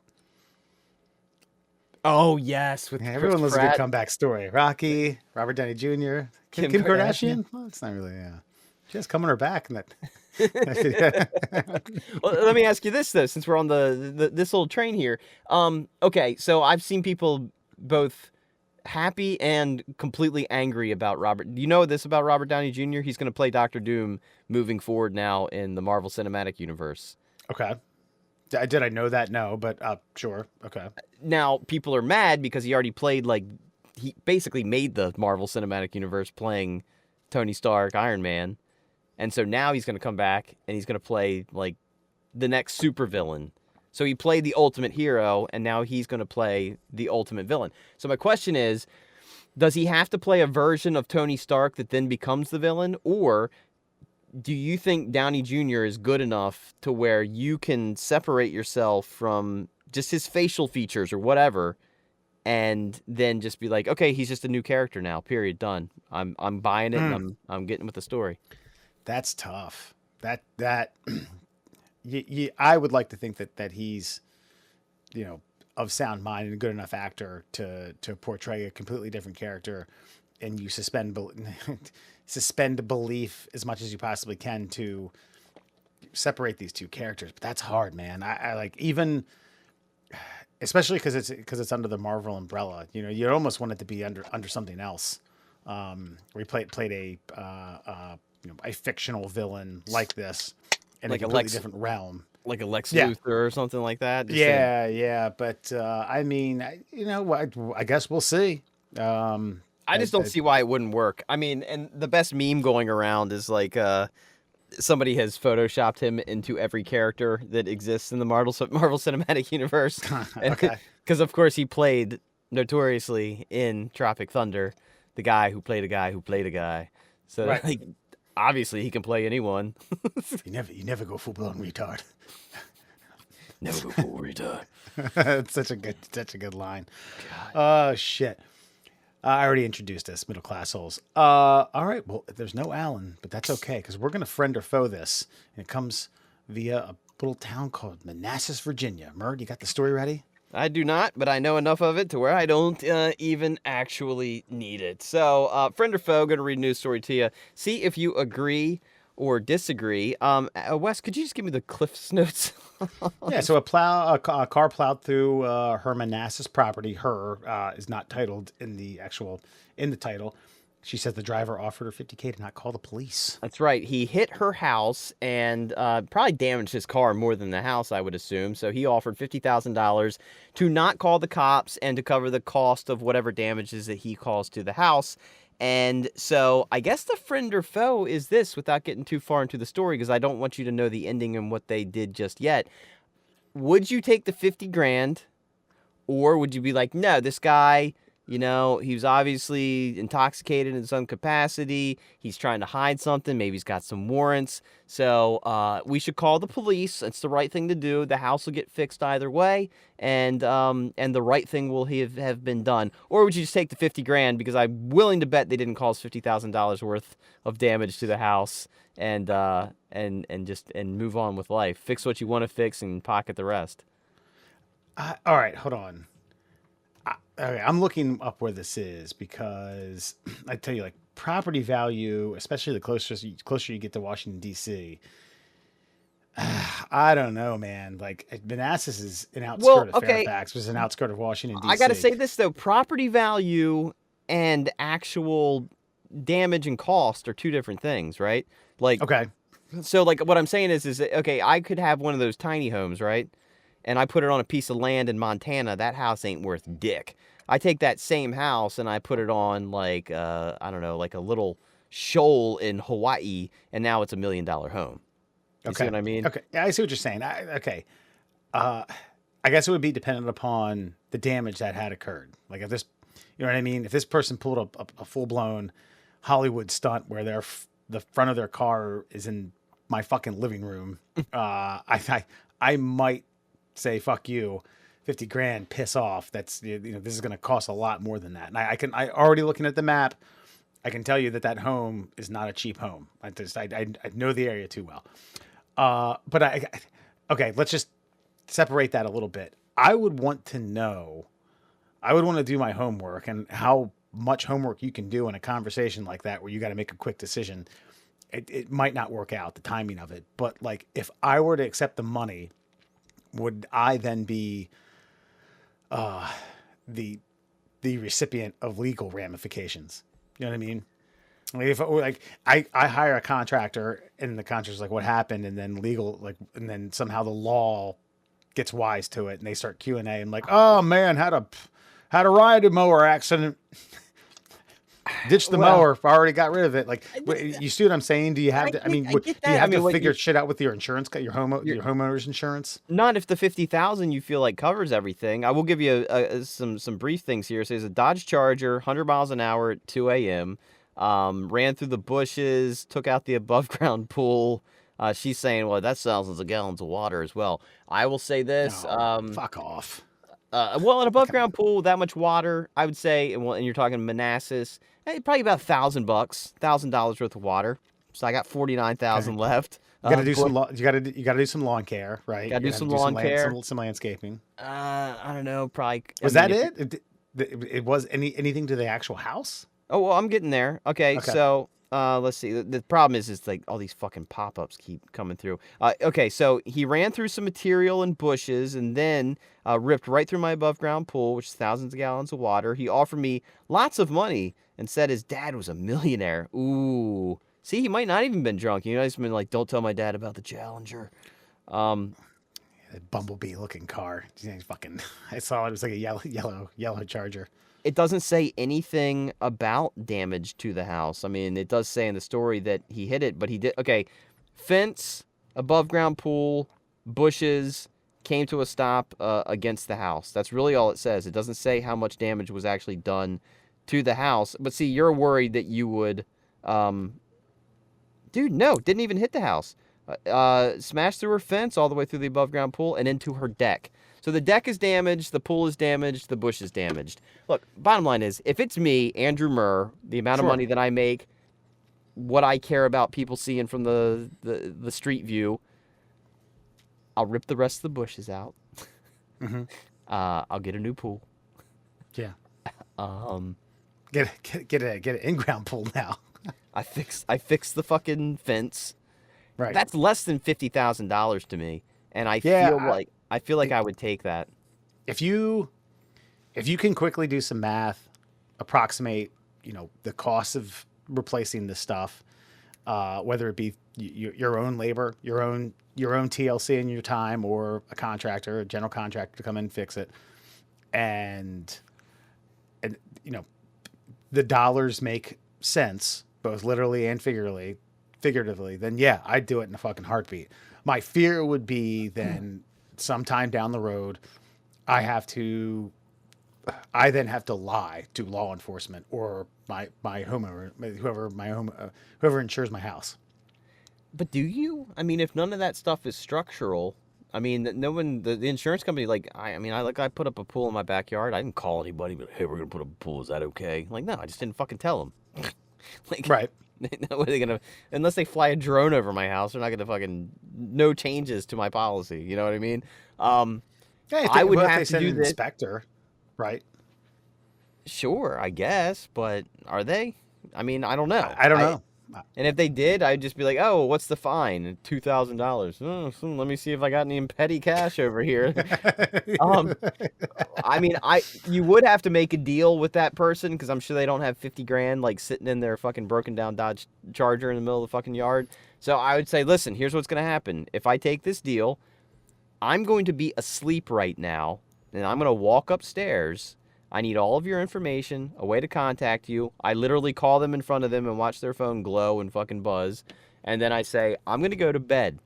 [SPEAKER 2] Oh yes, with
[SPEAKER 1] Yeah,
[SPEAKER 2] Chris
[SPEAKER 1] everyone loves a good
[SPEAKER 2] Pratt,
[SPEAKER 1] comeback story. Rocky, Robert Downey Jr.,
[SPEAKER 2] Kim
[SPEAKER 1] Kim
[SPEAKER 2] Kardashian.
[SPEAKER 1] Kardashian. Well, it's not really. Yeah, she has coming her back, and that.
[SPEAKER 2] Well, let me ask you this though, since we're on this old train here. Okay, so I've seen people both happy and completely angry about Robert. Do you know this about Robert Downey Jr.? He's going to play Doctor Doom moving forward now in the Marvel Cinematic Universe.
[SPEAKER 1] Okay. Did I know that? No, but sure. Okay.
[SPEAKER 2] Now, people are mad because he already played, like, he basically made the Marvel Cinematic Universe playing Tony Stark, Iron Man. And so now he's going to come back and he's going to play, like, the next supervillain. So he played the ultimate hero and now he's going to play the ultimate villain. So my question is, does he have to play a version of Tony Stark that then becomes the villain? Or do you think Downey Jr. is good enough to where you can separate yourself from just his facial features or whatever, and then just be like, okay, he's just a new character now. Period. Done. I'm buying it, and I'm getting with the story.
[SPEAKER 1] That's tough. That I would like to think that he's, of sound mind and a good enough actor to portray a completely different character, and you suspend belief as much as you possibly can to separate these two characters. But that's hard, man. I like, even, especially because it's under the Marvel umbrella. You almost want it to be under something else. Where he played a fictional villain like this in
[SPEAKER 2] Like
[SPEAKER 1] a
[SPEAKER 2] a
[SPEAKER 1] completely
[SPEAKER 2] Lex,
[SPEAKER 1] different realm.
[SPEAKER 2] like a Lex
[SPEAKER 1] Yeah.
[SPEAKER 2] Luthor or something like that. Just
[SPEAKER 1] Yeah. But I mean, I guess we'll see.
[SPEAKER 2] I just don't see why it wouldn't work. I mean, and the best meme going around is like somebody has photoshopped him into every character that exists in the Marvel Cinematic Universe.
[SPEAKER 1] Okay.
[SPEAKER 2] Because of course he played notoriously in Tropic Thunder, the guy who played a guy who played a guy. So
[SPEAKER 1] Right.
[SPEAKER 2] like, obviously he can play anyone.
[SPEAKER 1] You never go full blown retard.
[SPEAKER 2] Never go full retard.
[SPEAKER 1] It's such a good line. Oh shit. I already introduced us, middle class souls. All right. Well, there's no Alan, but that's okay because we're gonna friend or foe this, and it comes via a little town called Manassas, Virginia. Murd, you got the story ready?
[SPEAKER 2] I do not, but I know enough of it to where I don't even actually need it. So, friend or foe, going to read a news story to you. See if you agree or disagree. Wes, could you just give me the Cliff's notes?
[SPEAKER 1] Yeah. So a car plowed through her Manassas property. Her is not titled in the title. She says the driver offered her $50K to not call the police.
[SPEAKER 2] That's right. He hit her house and probably damaged his car more than the house, I would assume. So he offered $50,000 to not call the cops and to cover the cost of whatever damages that he caused to the house. And so I guess the friend or foe is this, without getting too far into the story, because I don't want you to know the ending and what they did just yet. Would you take the 50 grand, or would you be like, no, this guy, he was obviously intoxicated in some capacity. He's trying to hide something. Maybe he's got some warrants. So we should call the police. It's the right thing to do. The house will get fixed either way, and the right thing will have been done. Or would you just take the 50 grand, because I'm willing to bet they didn't cause $50,000 worth of damage to the house, and move on with life. Fix what you want to fix and pocket the rest.
[SPEAKER 1] All right, hold on. Okay, I'm looking up where this is because I tell you, like, property value, especially the closer you get to Washington D.C. I don't know, man. Like, Manassas is an outskirt of Fairfax, which is an outskirt of Washington D.C.
[SPEAKER 2] I got to say this though: property value and actual damage and cost are two different things, right? Like,
[SPEAKER 1] Okay,
[SPEAKER 2] so like what I'm saying is okay, I could have one of those tiny homes, right? And I put it on a piece of land in Montana. That house ain't worth dick. I take that same house and I put it on like I don't know, like a little shoal in Hawaii, and now it's $1 million home. You see what I mean?
[SPEAKER 1] Okay, yeah, I see what you're saying. I guess it would be dependent upon the damage that had occurred. Like, if this, you know what I mean? If this person pulled up a full blown Hollywood stunt where the front of their car is in my fucking living room, I might say fuck you, 50 grand, piss off. That's, this is going to cost a lot more than that. And I already looking at the map, I can tell you that home is not a cheap home. I know the area too well. Okay, let's just separate that a little bit. I would want to know I would want to do my homework, and how much homework you can do in a conversation like that where you got to make a quick decision. It might not work out, the timing of it. But like, if I were to accept the money, would I then be the recipient of legal ramifications? You know what I mean? Like, if I hire a contractor and the contractor's like, what happened? And then and then somehow the law gets wise to it and they start Q&A and like, oh man, had a ride mower accident. Ditch the mower. Already got rid of it. Like, you see what I'm saying? Do you have to? Do you have to figure shit out with your insurance, your homeowner's insurance?
[SPEAKER 2] Not if the $50,000 you feel like covers everything. I will give you some brief things here. So there's a Dodge Charger, 100 miles an hour at 2 a.m. Ran through the bushes, took out the above ground pool. She's saying, well, that's thousands of gallons of water as well. I will say this.
[SPEAKER 1] Fuck off.
[SPEAKER 2] Well, an above ground pool, that much water, I would say, and you're talking Manassas, probably about $1,000 worth of water. So I got 49,000 left.
[SPEAKER 1] You got to do you got to do some lawn care, right?
[SPEAKER 2] Got to do some lawn care,
[SPEAKER 1] some landscaping.
[SPEAKER 2] I don't know, probably.
[SPEAKER 1] Was that it? It was anything to the actual house?
[SPEAKER 2] Oh, well, I'm getting there. Okay. So let's see. The problem is like all these fucking pop-ups keep coming through. Okay, so he ran through some material and bushes and then ripped right through my above-ground pool, which is thousands of gallons of water. He offered me lots of money and said his dad was a millionaire. Ooh. See, he might not even been drunk. You know, he's been like, don't tell my dad about the Challenger.
[SPEAKER 1] That bumblebee-looking car. Fucking. I saw it. It was like a yellow Charger.
[SPEAKER 2] It doesn't say anything about damage to the house. I mean, it does say in the story that he hit it, but he did. Okay, fence, above ground pool, bushes, came to a stop against the house. That's really all it says. It doesn't say how much damage was actually done to the house. But see, you're worried that you would, dude, no, didn't even hit the house. Smashed through her fence all the way through the above ground pool and into her deck. So the deck is damaged, the pool is damaged, the bush is damaged. Look, bottom line is, if it's me, Andrew Murr, the amount of money that I make, what I care about people seeing from the street view, I'll rip the rest of the bushes out.
[SPEAKER 1] Mm-hmm.
[SPEAKER 2] I'll get a new pool.
[SPEAKER 1] Yeah. Get an in-ground pool now.
[SPEAKER 2] I fix the fucking fence.
[SPEAKER 1] Right.
[SPEAKER 2] That's less than $50,000 to me, and I feel like I would take that.
[SPEAKER 1] If you can quickly do some math, approximate, the cost of replacing this stuff, whether it be your own labor, your own TLC in your time, or a contractor, a general contractor to come in and fix it, and the dollars make sense, both literally and figuratively, then yeah, I'd do it in a fucking heartbeat. My fear would be then sometime down the road, I then have to lie to law enforcement or my homeowner, whoever insures my house.
[SPEAKER 2] But do you? I mean, if none of that stuff is structural, I mean, no one, the insurance company, I put up a pool in my backyard. I didn't call anybody, but hey, we're gonna put up a pool. Is that okay? Like, no, I just didn't fucking tell them.
[SPEAKER 1] Right.
[SPEAKER 2] What are they gonna? Unless they fly a drone over my house, they're not gonna fucking no changes to my policy. You know what I mean? I would have to do this.
[SPEAKER 1] Inspector, right?
[SPEAKER 2] Sure, I guess, but are they? I mean, I don't know.
[SPEAKER 1] I don't know.
[SPEAKER 2] And if they did, I'd just be like, "Oh, what's the fine? $2,000. Oh, let me see if I got any petty cash over here." I mean, you would have to make a deal with that person because I'm sure they don't have 50 grand like sitting in their fucking broken down Dodge Charger in the middle of the fucking yard. So I would say, listen, here's what's gonna happen. If I take this deal, I'm going to be asleep right now, and I'm gonna walk upstairs. I need all of your information, a way to contact you. I literally call them in front of them and watch their phone glow and fucking buzz. And then I say, I'm going to go to bed.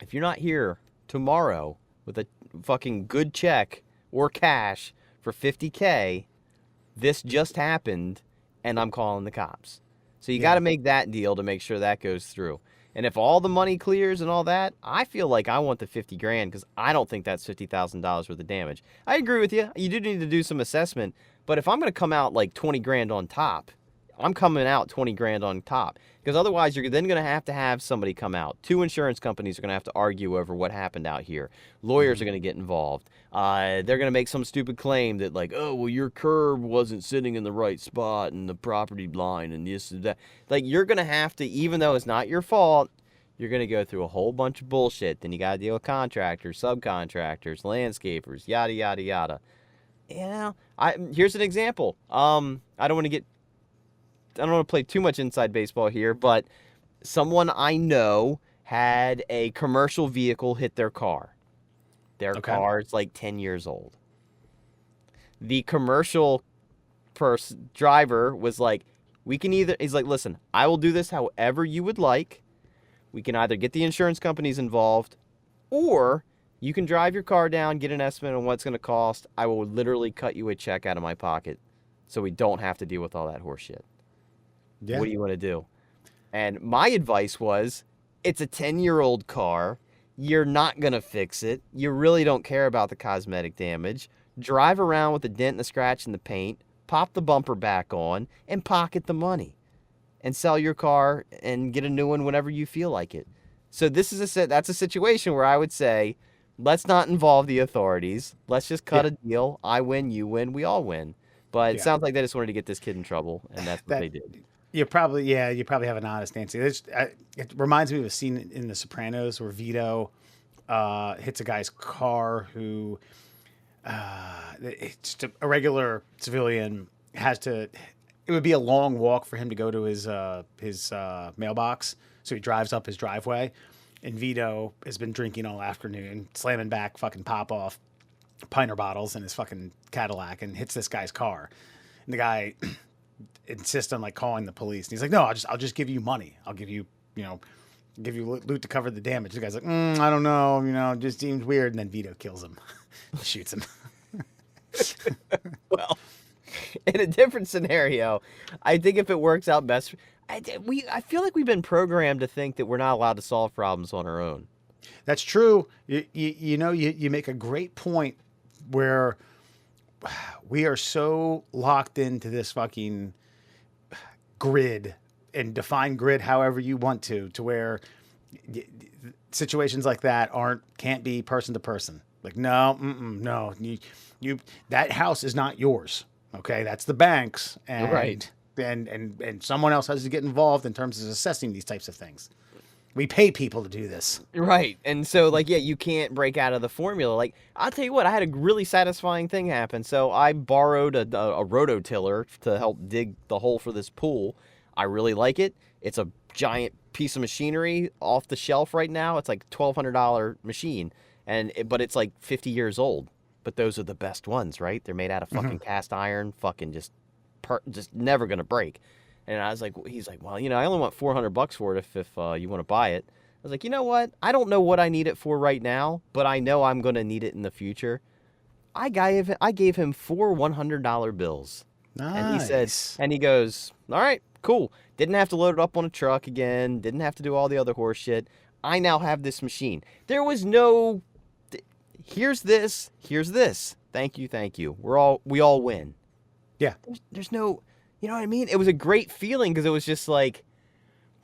[SPEAKER 2] If you're not here tomorrow with a fucking good check or cash for $50K, this just happened and I'm calling the cops. So you got to make that deal to make sure that goes through. And if all the money clears and all that, I feel like I want the 50 grand because I don't think that's $50,000 worth of damage. I agree with you. You do need to do some assessment. But if I'm going to come out like 20 grand on top, I'm coming out 20 grand on top. Because otherwise, you're then going to have somebody come out. 2 insurance companies are going to have to argue over what happened out here. Lawyers are going to get involved. They're going to make some stupid claim that, like, oh, well, your curb wasn't sitting in the right spot and the property line and this and that. Like, you're going to have to, even though it's not your fault, you're going to go through a whole bunch of bullshit. Then you got to deal with contractors, subcontractors, landscapers, yada, yada, yada. You know, here's an example. I don't want to play too much inside baseball here, but someone I know had a commercial vehicle hit their car. Their car is like 10 years old. The commercial driver was like, he's like, listen, I will do this however you would like. We can either get the insurance companies involved, or you can drive your car down, get an estimate on what it's going to cost. I will literally cut you a check out of my pocket so we don't have to deal with all that horse shit. Yeah. What do you want to do? And my advice was, it's a 10-year-old car. You're not going to fix it. You really don't care about the cosmetic damage. Drive around with a dent and a scratch in the paint, pop the bumper back on, and pocket the money. And sell your car and get a new one whenever you feel like it. So that's a situation where I would say, let's not involve the authorities. Let's just cut a deal. I win, you win, we all win. But it sounds like they just wanted to get this kid in trouble, and that's what they did.
[SPEAKER 1] You probably have an honest answer. It reminds me of a scene in The Sopranos where Vito hits a guy's car who, it's just a regular civilian has to. It would be a long walk for him to go to his mailbox, so he drives up his driveway, and Vito has been drinking all afternoon, slamming back fucking pop-off Piner bottles in his fucking Cadillac, and hits this guy's car. And the guy insists on like calling the police, and he's like, "No, I'll just give you money. I'll give you loot to cover the damage." The guy's like, "I don't know, it just seems weird." And then Vito kills him, shoots him.
[SPEAKER 2] Well. In a different scenario, I think if it works out best, I feel like we've been programmed to think that we're not allowed to solve problems on our own.
[SPEAKER 1] That's true. You make a great point where we are so locked into this fucking grid, and define grid however you want to where situations like that can't be person to person. Like, no, you that house is not yours. Okay, that's the bank's, and
[SPEAKER 2] right.
[SPEAKER 1] and someone else has to get involved in terms of assessing these types of things. We pay people to do this.
[SPEAKER 2] Right. And so, you can't break out of the formula. Like, I'll tell you what, I had a really satisfying thing happen. So I borrowed a rototiller to help dig the hole for this pool. I really like it. It's a giant piece of machinery off the shelf right now. It's like $1,200 machine, but it's like 50 years old. But those are the best ones, right? They're made out of fucking cast iron, fucking just never gonna break. And I was like, he's like, well, I only want $400 for it if you want to buy it. I was like, you know what? I don't know what I need it for right now, but I know I'm gonna need it in the future. I gave him 4 $100 bills.
[SPEAKER 1] Nice.
[SPEAKER 2] And he goes, all right, cool. Didn't have to load it up on a truck again. Didn't have to do all the other horse shit. I now have this machine. There was no. Here's this. Thank you. We all win.
[SPEAKER 1] Yeah.
[SPEAKER 2] There's no, you know what I mean? It was a great feeling because it was just like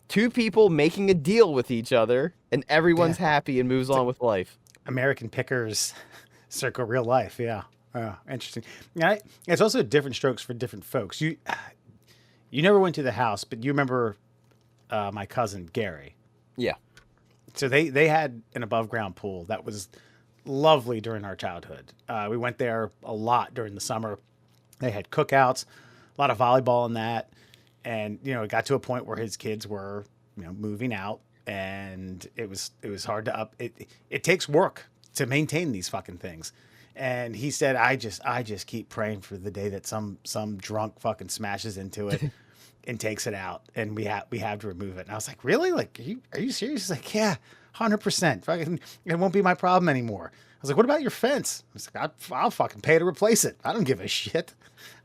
[SPEAKER 2] 2 people making a deal with each other, and everyone's happy and moves on with life.
[SPEAKER 1] American Pickers circle real life. Yeah. Interesting. Yeah. It's also different strokes for different folks. You never went to the house, but you remember my cousin Gary.
[SPEAKER 2] Yeah.
[SPEAKER 1] So they had an above ground pool that was lovely during our childhood. We went there a lot during the summer. They had cookouts, a lot of volleyball in that. And, it got to a point where his kids were, moving out, and it was hard to it takes work to maintain these fucking things. And he said, I just keep praying for the day that some drunk fucking smashes into it and takes it out, and we have to remove it. And I was like, really? Like, are you serious? He's like, yeah, 100%. Fucking, it won't be my problem anymore. I was like, what about your fence? I was like, I'll fucking pay to replace it. I don't give a shit.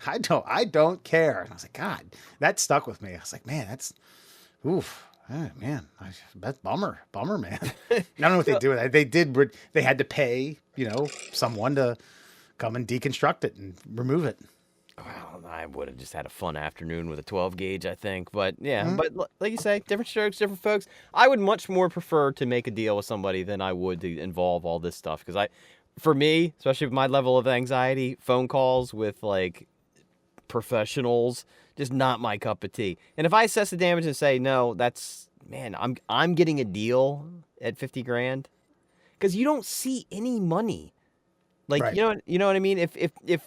[SPEAKER 1] I don't care. And I was like, God, that stuck with me. I was like, man, that's, oof. Oh, man, that's bummer, man. I don't know what they do with that. They had to pay, someone to come and deconstruct it and remove it.
[SPEAKER 2] Well, I would have just had a fun afternoon with a 12 gauge, I think. But yeah,
[SPEAKER 1] Mhm.
[SPEAKER 2] but like you say, different strokes, different folks. I would much more prefer to make a deal with somebody than I would to involve all this stuff. Because for me, especially with my level of anxiety, phone calls with like professionals, just not my cup of tea. And if I assess the damage and say, no, man, I'm getting a deal at 50 grand because you don't see any money. Like,
[SPEAKER 1] Right.
[SPEAKER 2] you know what I mean? If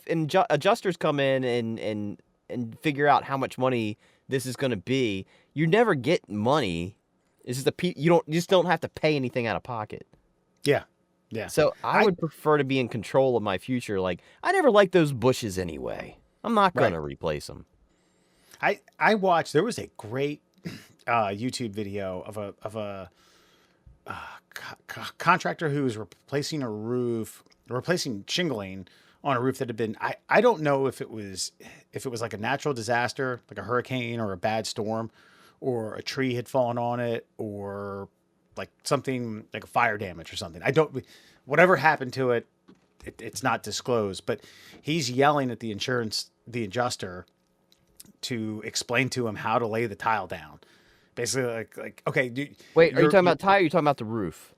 [SPEAKER 2] adjusters come in and figure out how much money this is going to be, you never get money. It's just you just don't have to pay anything out of pocket.
[SPEAKER 1] Yeah. Yeah.
[SPEAKER 2] So I
[SPEAKER 1] I
[SPEAKER 2] would prefer to be in control of my future. Like, I never liked those bushes anyway. I'm not going
[SPEAKER 1] right.
[SPEAKER 2] to replace them.
[SPEAKER 1] I watched. There was a great YouTube video of a contractor who was replacing a roof, replacing shingling on a roof that had been. I don't know if it was like a natural disaster, like a hurricane or a bad storm, or a tree had fallen on it, or like something like a fire damage or something. I don't. Whatever happened to it, it's not disclosed. But he's yelling at the the adjuster, to explain to him how to lay the tile down. Basically, like okay,
[SPEAKER 2] Wait, are you talking about tile? Or are you talking about the roof?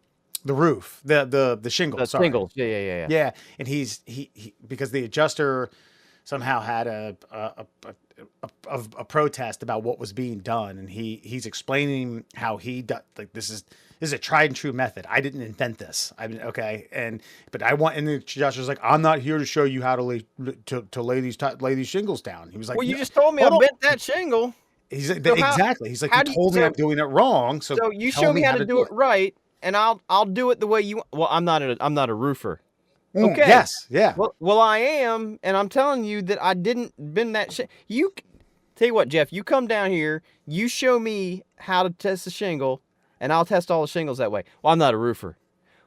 [SPEAKER 1] the roof, the shingles?
[SPEAKER 2] The
[SPEAKER 1] Sorry,
[SPEAKER 2] shingles. Yeah.
[SPEAKER 1] yeah. And he because the adjuster somehow had a protest about what was being done, and he's explaining how like this is a tried and true method. I didn't invent this. I mean, okay, but and the adjuster's like, I'm not here to show you how to lay these shingles down. He was like,
[SPEAKER 2] Well, you
[SPEAKER 1] "No,
[SPEAKER 2] just told me I
[SPEAKER 1] hold on."
[SPEAKER 2] bent that shingle.
[SPEAKER 1] He's like,
[SPEAKER 2] So
[SPEAKER 1] exactly. He's like,
[SPEAKER 2] how
[SPEAKER 1] you
[SPEAKER 2] do you,
[SPEAKER 1] told me I'm doing it wrong, so
[SPEAKER 2] so you
[SPEAKER 1] tell
[SPEAKER 2] show
[SPEAKER 1] me
[SPEAKER 2] me how to do
[SPEAKER 1] it.
[SPEAKER 2] it right, and I'll do it the way you. Well, I'm not a roofer.
[SPEAKER 1] Mm,
[SPEAKER 2] Okay.
[SPEAKER 1] yes, yeah.
[SPEAKER 2] Well, I am, and I'm telling you that I didn't bend that shit. Tell you what, Jeff, you come down here, you show me how to test the shingle, and I'll test all the shingles that way. Well, I'm not a roofer.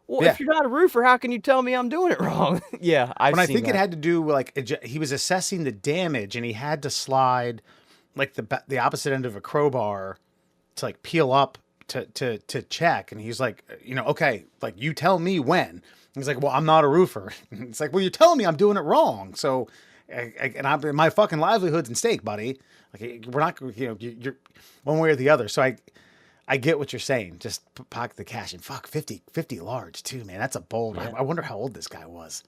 [SPEAKER 2] Well,
[SPEAKER 1] Yeah.
[SPEAKER 2] if you're not a roofer, how can you tell me I'm doing it wrong? Yeah, I've
[SPEAKER 1] When I
[SPEAKER 2] seen
[SPEAKER 1] think
[SPEAKER 2] that.
[SPEAKER 1] it had to do with like he was assessing the damage, and he had to slide like the opposite end of a crowbar to like peel up to check, and he's like, okay, like you tell me when. He's like, well, I'm not a roofer. It's like, well, you're telling me I'm doing it wrong, so my fucking livelihood's at stake, buddy. Like we're not, you're one way or the other. So I get what you're saying. Just pocket the cash, and fuck 50 large too, man. That's a bold.
[SPEAKER 2] Yeah.
[SPEAKER 1] I wonder how old this guy was.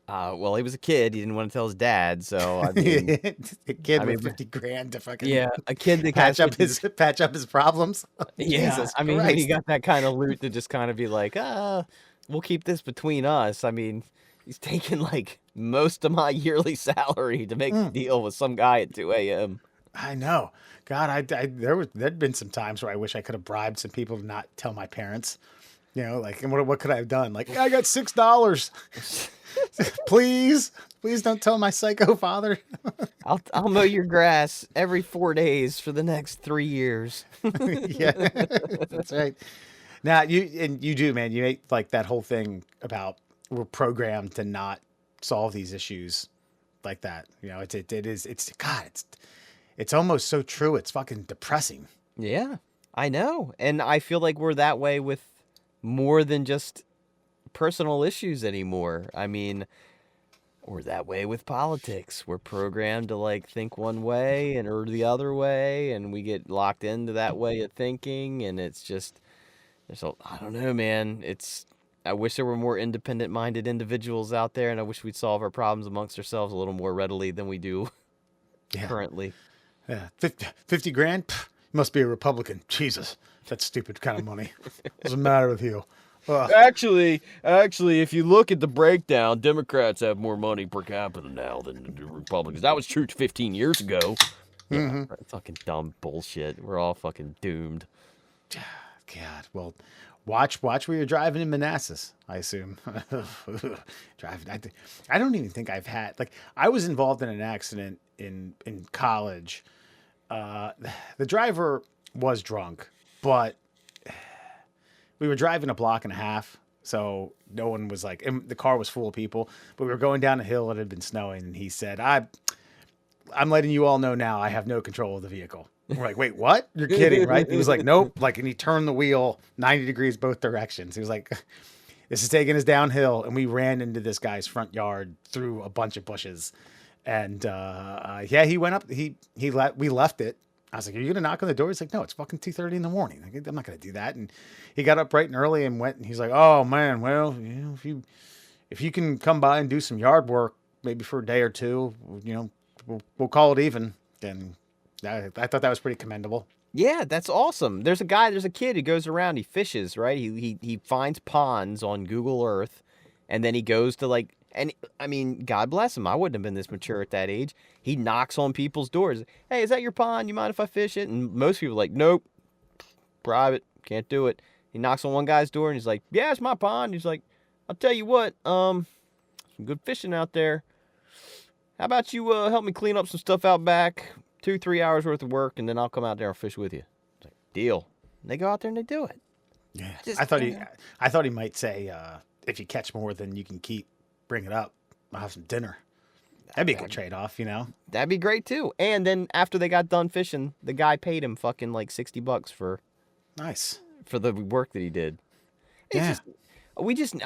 [SPEAKER 2] Well, he was a kid. He didn't want to tell his dad, so I mean,
[SPEAKER 1] A kid
[SPEAKER 2] I
[SPEAKER 1] with
[SPEAKER 2] mean,
[SPEAKER 1] 50 grand to fucking
[SPEAKER 2] yeah, a kid that
[SPEAKER 1] patch
[SPEAKER 2] has
[SPEAKER 1] up his problems.
[SPEAKER 2] yeah,
[SPEAKER 1] Jesus
[SPEAKER 2] I mean, when
[SPEAKER 1] Christ.
[SPEAKER 2] you got that kind of loot to just kind of be like, we'll keep this between us. I mean, he's taking like most of my yearly salary to make a deal with some guy at 2 a.m.
[SPEAKER 1] I know. God, there'd been some times where I wish I could have bribed some people to not tell my parents. Like, and what could I have done? Like, I got $6. Please don't tell my psycho father.
[SPEAKER 2] I'll mow your grass every 4 days for the next 3 years.
[SPEAKER 1] Yeah, that's right. Now you do, man. You make like that whole thing about we're programmed to not solve these issues like that. It's almost so true. It's fucking depressing.
[SPEAKER 2] Yeah, I know. And I feel like we're that way with more than just personal issues anymore. I mean, we're that way with politics. We're programmed to like think one way or the other way, and we get locked into that way of thinking, and it's just I don't know, man. I wish there were more independent-minded individuals out there, and I wish we'd solve our problems amongst ourselves a little more readily than we do currently.
[SPEAKER 1] Yeah, 50 grand? Pff, you must be a Republican. Jesus, that's stupid kind of money. What's the matter with you? Ugh.
[SPEAKER 2] Actually, if you look at the breakdown, Democrats have more money per capita now than the Republicans. That was true 15 years ago. Yeah, fucking dumb bullshit. We're all fucking doomed.
[SPEAKER 1] God, well, watch where you're driving in Manassas, I assume. Driving, I don't even think I've had, like, I was involved in an accident in college. The driver was drunk, but we were driving a block and a half, so no one was like, and the car was full of people, but we were going down a hill. It had been snowing, and he said, I'm letting you all know now I have no control of the vehicle. We're like, wait, what? You're kidding, right? He was like, nope. Like, and he turned the wheel 90 degrees both directions. He was like, this is taking us downhill. And we ran into this guy's front yard through a bunch of bushes. And yeah, he went up. We left it. I was like, "Are you gonna knock on the door?" He's like, "No, it's fucking 2:30 in the morning. Like, I'm not gonna do that." And he got up bright and early and went. And he's like, "Oh man, well, if you can come by and do some yard work, maybe for a day or two, we'll call it even." And I thought that was pretty commendable.
[SPEAKER 2] Yeah, that's awesome. There's a kid who goes around, he fishes, right? He finds ponds on Google Earth, and then he goes to like, and I mean, God bless him. I wouldn't have been this mature at that age. He knocks on people's doors. Hey, is that your pond? You mind if I fish it? And most people are like, nope, private, can't do it. He knocks on one guy's door and he's like, yeah, it's my pond. He's like, I'll tell you what, some good fishing out there. How about you help me clean up some stuff out back? 2-3 hours worth of work, and then I'll come out there and fish with you. It's like, deal. And they go out there and they do it.
[SPEAKER 1] Yeah, I thought he might say, if you catch more than you can keep, bring it up. I'll have some dinner. That'd be a good trade-off,
[SPEAKER 2] That'd be great too. And then after they got done fishing, the guy paid him fucking like $60 for the work that he did. It's we just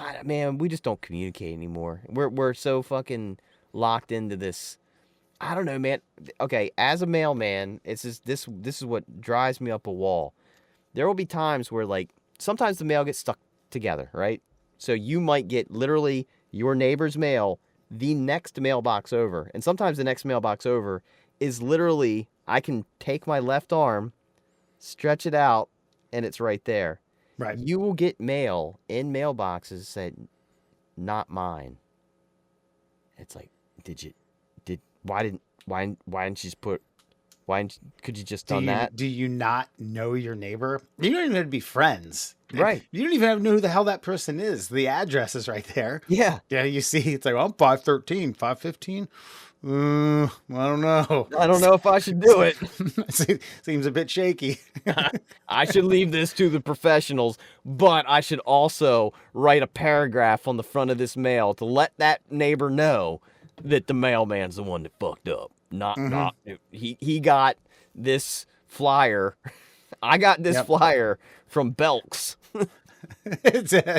[SPEAKER 2] don't communicate anymore. We're so fucking locked into this. I don't know, man. Okay, as a mailman, it's just this is what drives me up a wall. There will be times where like sometimes the mail gets stuck together, right? So you might get literally your neighbor's mail the next mailbox over. And sometimes the next mailbox over is literally, I can take my left arm, stretch it out, and it's right there.
[SPEAKER 1] Right.
[SPEAKER 2] You will get mail in mailboxes that said, not mine. It's like, why didn't you just put, could you just done that?
[SPEAKER 1] Do you not know your neighbor? You don't even have to be friends.
[SPEAKER 2] Right.
[SPEAKER 1] You don't even have to know who the hell that person is. The address is right there.
[SPEAKER 2] Yeah.
[SPEAKER 1] Yeah, you see, it's like, I'm 513, 515. I don't know.
[SPEAKER 2] I don't know if I should do it.
[SPEAKER 1] Seems a bit shaky.
[SPEAKER 2] I should leave this to the professionals, but I should also write a paragraph on the front of this mail to let that neighbor know that the mailman's the one that fucked up. Not he got this flyer. I got this flyer from Belk's.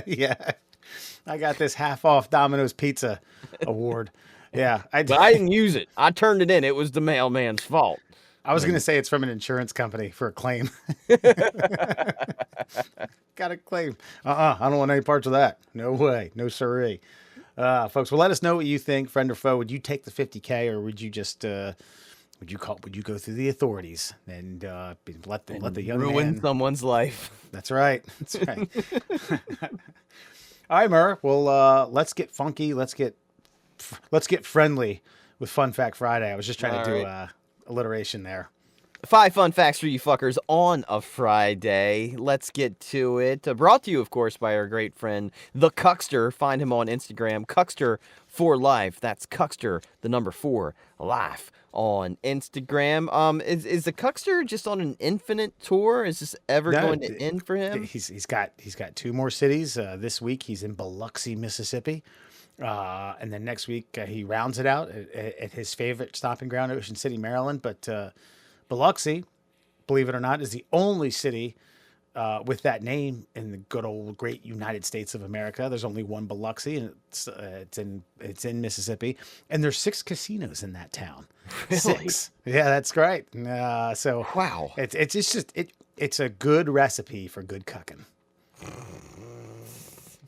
[SPEAKER 1] Yeah. I got this half off Domino's Pizza award. Yeah.
[SPEAKER 2] But I didn't use it. I turned it in. It was the mailman's fault.
[SPEAKER 1] I was going to say it's from an insurance company for a claim. Got a claim. I don't want any parts of that. No way. No siree. Folks, well, let us know what you think, friend or foe. Would you take the 50K, or would you just would you go through the authorities and let the young
[SPEAKER 2] ruin
[SPEAKER 1] man
[SPEAKER 2] someone's life?
[SPEAKER 1] That's right. That's right. All right, Murr. Well, let's get funky. Let's get friendly with Fun Fact Friday. I was just trying to do alliteration there.
[SPEAKER 2] 5 fun facts for you fuckers on a Friday. Let's get to it. Brought to you, of course, by our great friend, The Cuckster. Find him on Instagram, Cuckster for Life. That's Cuckster, the number 4, Life on Instagram. Is The Cuckster just on an infinite tour? Is this ever going to end for him?
[SPEAKER 1] He's got 2 more cities. This week he's in Biloxi, Mississippi. And then next week he rounds it out at his favorite stopping ground, Ocean City, Maryland. But Biloxi, believe it or not, is the only city with that name in the good old great United States of America. There's only one Biloxi, and it's in Mississippi. And there's 6 casinos in that town.
[SPEAKER 2] Really?
[SPEAKER 1] 6. Yeah, that's great. So
[SPEAKER 2] wow,
[SPEAKER 1] it's a good recipe for good cooking.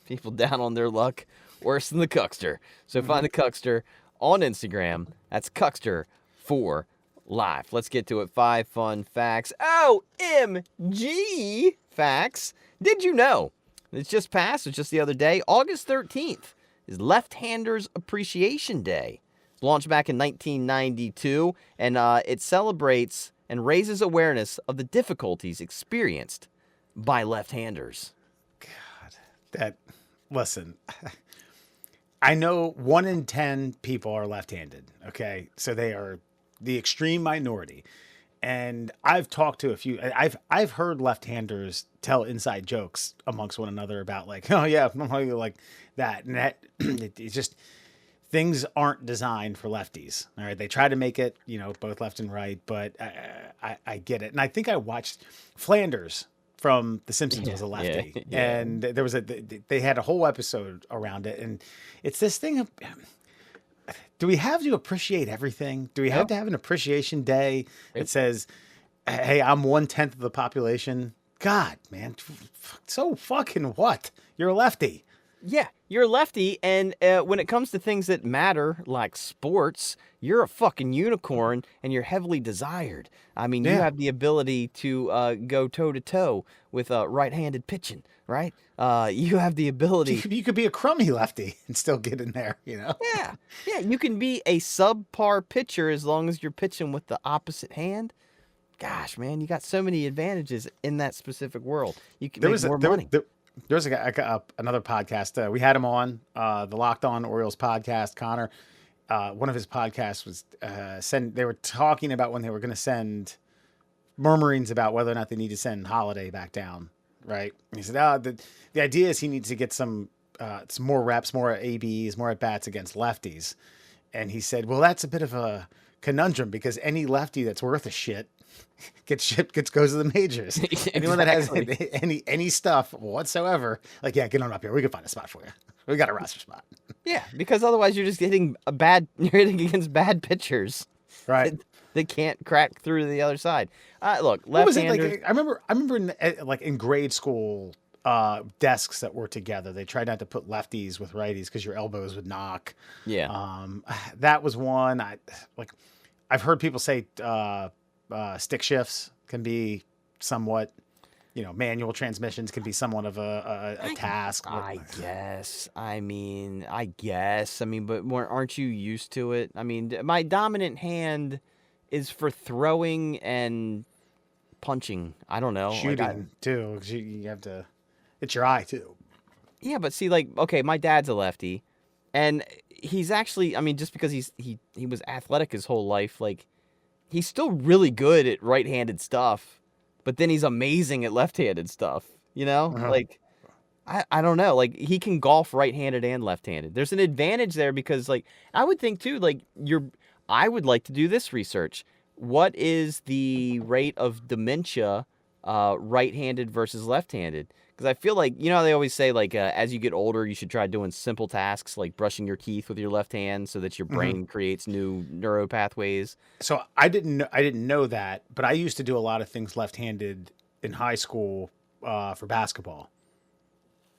[SPEAKER 2] People down on their luck, worse than the Cuckster. So find the Cuckster on Instagram. That's Cuckster for Life. Let's get to it. 5 fun facts. OMG facts. Did you know? It's just passed. It's just the other day. August 13th is Left-Handers Appreciation Day. It's launched back in 1992, and it celebrates and raises awareness of the difficulties experienced by left-handers.
[SPEAKER 1] Listen, I know 1 in 10 people are left-handed. Okay. So they are the extreme minority. And I've talked to a few, I've heard left-handers tell inside jokes amongst one another about like, oh yeah, like that. And that it's just, things aren't designed for lefties. All right. They try to make it, both left and right, but I get it. And I think I watched Flanders from The Simpsons was a lefty, and there was they had a whole episode around it, and it's this thing of do we have to appreciate everything? Do we have
[SPEAKER 2] No.
[SPEAKER 1] to have an appreciation day that
[SPEAKER 2] Nope.
[SPEAKER 1] says, "Hey, I'm 1/10 of the population"? God, man, so fucking what? You're a lefty.
[SPEAKER 2] Yeah, you're a lefty, and when it comes to things that matter, like sports, you're a fucking unicorn, and you're heavily desired. I mean, you
[SPEAKER 1] Yeah,
[SPEAKER 2] have the ability to go toe to toe with right-handed pitching, right? You have the ability.
[SPEAKER 1] you could be a crummy lefty and still get in there.
[SPEAKER 2] Yeah, yeah, you can be a subpar pitcher as long as you're pitching with the opposite hand. Gosh, man, you got so many advantages in that specific world. You can
[SPEAKER 1] There
[SPEAKER 2] make
[SPEAKER 1] was
[SPEAKER 2] more money.
[SPEAKER 1] there was a guy, another podcast. We had him on the Locked On Orioles podcast. Connor, one of his podcasts was they were talking about when they were going to send murmurings about whether or not they need to send Holiday back down. Right? And he said, the idea is he needs to get some more reps, more ABs, more at bats against lefties. And he said, well, that's a bit of a conundrum because any lefty that's worth a shit goes to the majors. Anyone that has any stuff whatsoever, like, yeah, get on up here. We can find a spot for you. We got a roster spot.
[SPEAKER 2] Yeah, because otherwise you're just hitting you're hitting against bad pitchers.
[SPEAKER 1] Right.
[SPEAKER 2] They can't crack through to the other side. Look,
[SPEAKER 1] What was it
[SPEAKER 2] left-handers.
[SPEAKER 1] like? I remember in grade school, desks that were together. They tried not to put lefties with righties because your elbows would knock.
[SPEAKER 2] Yeah.
[SPEAKER 1] That was one. I've heard people say stick shifts can be somewhat, manual transmissions can be somewhat of a task.
[SPEAKER 2] I guess. I mean, but aren't you used to it? I mean, my dominant hand is for throwing and punching. I don't know.
[SPEAKER 1] Shooting too, 'cause you have to. It's your eye too.
[SPEAKER 2] Yeah, but see, like, okay, my dad's a lefty, and he's actually, I mean, just because he was athletic his whole life, like, he's still really good at right-handed stuff, but then he's amazing at left-handed stuff,
[SPEAKER 1] Uh-huh.
[SPEAKER 2] Like, I don't know, like, he can golf right-handed and left-handed. There's an advantage there because, like, I would think, too, like, I would like to do this research. What is the rate of dementia right-handed versus left-handed? Because I feel like, they always say, like, as you get older, you should try doing simple tasks like brushing your teeth with your left hand so that your brain creates new neural pathways.
[SPEAKER 1] So I didn't know that, but I used to do a lot of things left-handed in high school for basketball.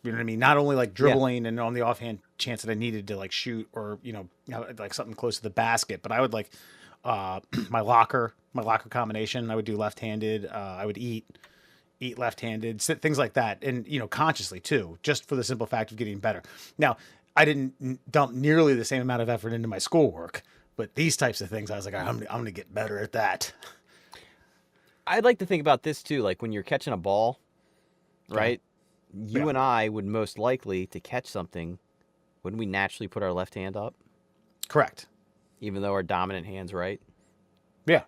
[SPEAKER 1] You know what I mean? Not only like dribbling and on the offhand chance that I needed to like shoot or like something close to the basket, but I would like my locker combination. I would do left-handed. I would eat left-handed, things like that, and consciously too, just for the simple fact of getting better. Now, I didn't dump nearly the same amount of effort into my schoolwork, but these types of things, I was like, I'm gonna get better at that.
[SPEAKER 2] I'd like to think about this too, like when you're catching a ball, right? You and I would most likely to catch something, wouldn't we naturally put our left hand up,
[SPEAKER 1] Correct.
[SPEAKER 2] even though our dominant hand's right?
[SPEAKER 1] Yeah.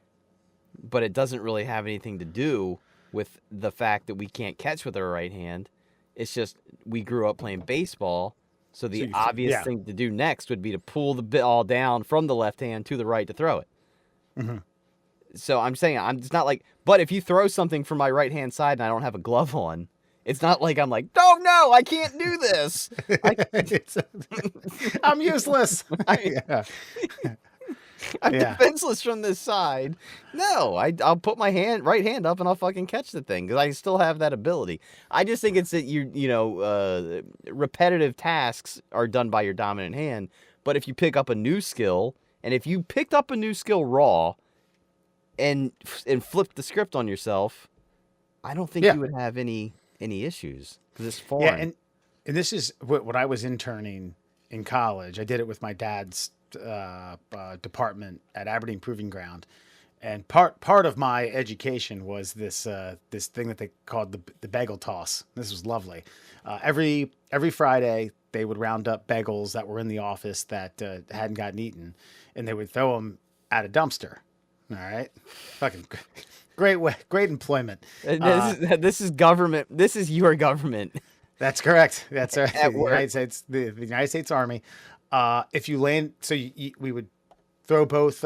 [SPEAKER 2] But it doesn't really have anything to do with the fact that we can't catch with our right hand. It's just we grew up playing baseball, so the obvious thing to do next would be to pull the ball down from the left hand to the right to throw it.
[SPEAKER 1] Mm-hmm.
[SPEAKER 2] So I'm saying it's not like, but if you throw something from my right hand side and I don't have a glove on, it's not like I'm like, oh no, I can't do this.
[SPEAKER 1] I'm useless. Yeah.
[SPEAKER 2] I'm defenseless from this side. No, I'll put my right hand up and I'll fucking catch the thing because I still have that ability. I just think it's that repetitive tasks are done by your dominant hand. But if you pick up a new skill, and if you picked up a new skill raw and flipped the script on yourself, I don't think you would have any issues because it's foreign.
[SPEAKER 1] Yeah, and this is when I was interning in college. I did it with my dad's department at Aberdeen Proving Ground, and part of my education was this thing that they called the bagel toss. This was lovely. Every Friday they would round up bagels that were in the office that hadn't gotten eaten, and they would throw them at a dumpster. All right, fucking great employment.
[SPEAKER 2] This is government. This is your government.
[SPEAKER 1] That's correct. That's right.
[SPEAKER 2] At
[SPEAKER 1] The
[SPEAKER 2] work.
[SPEAKER 1] United States, the United States Army. If you land, so we would throw both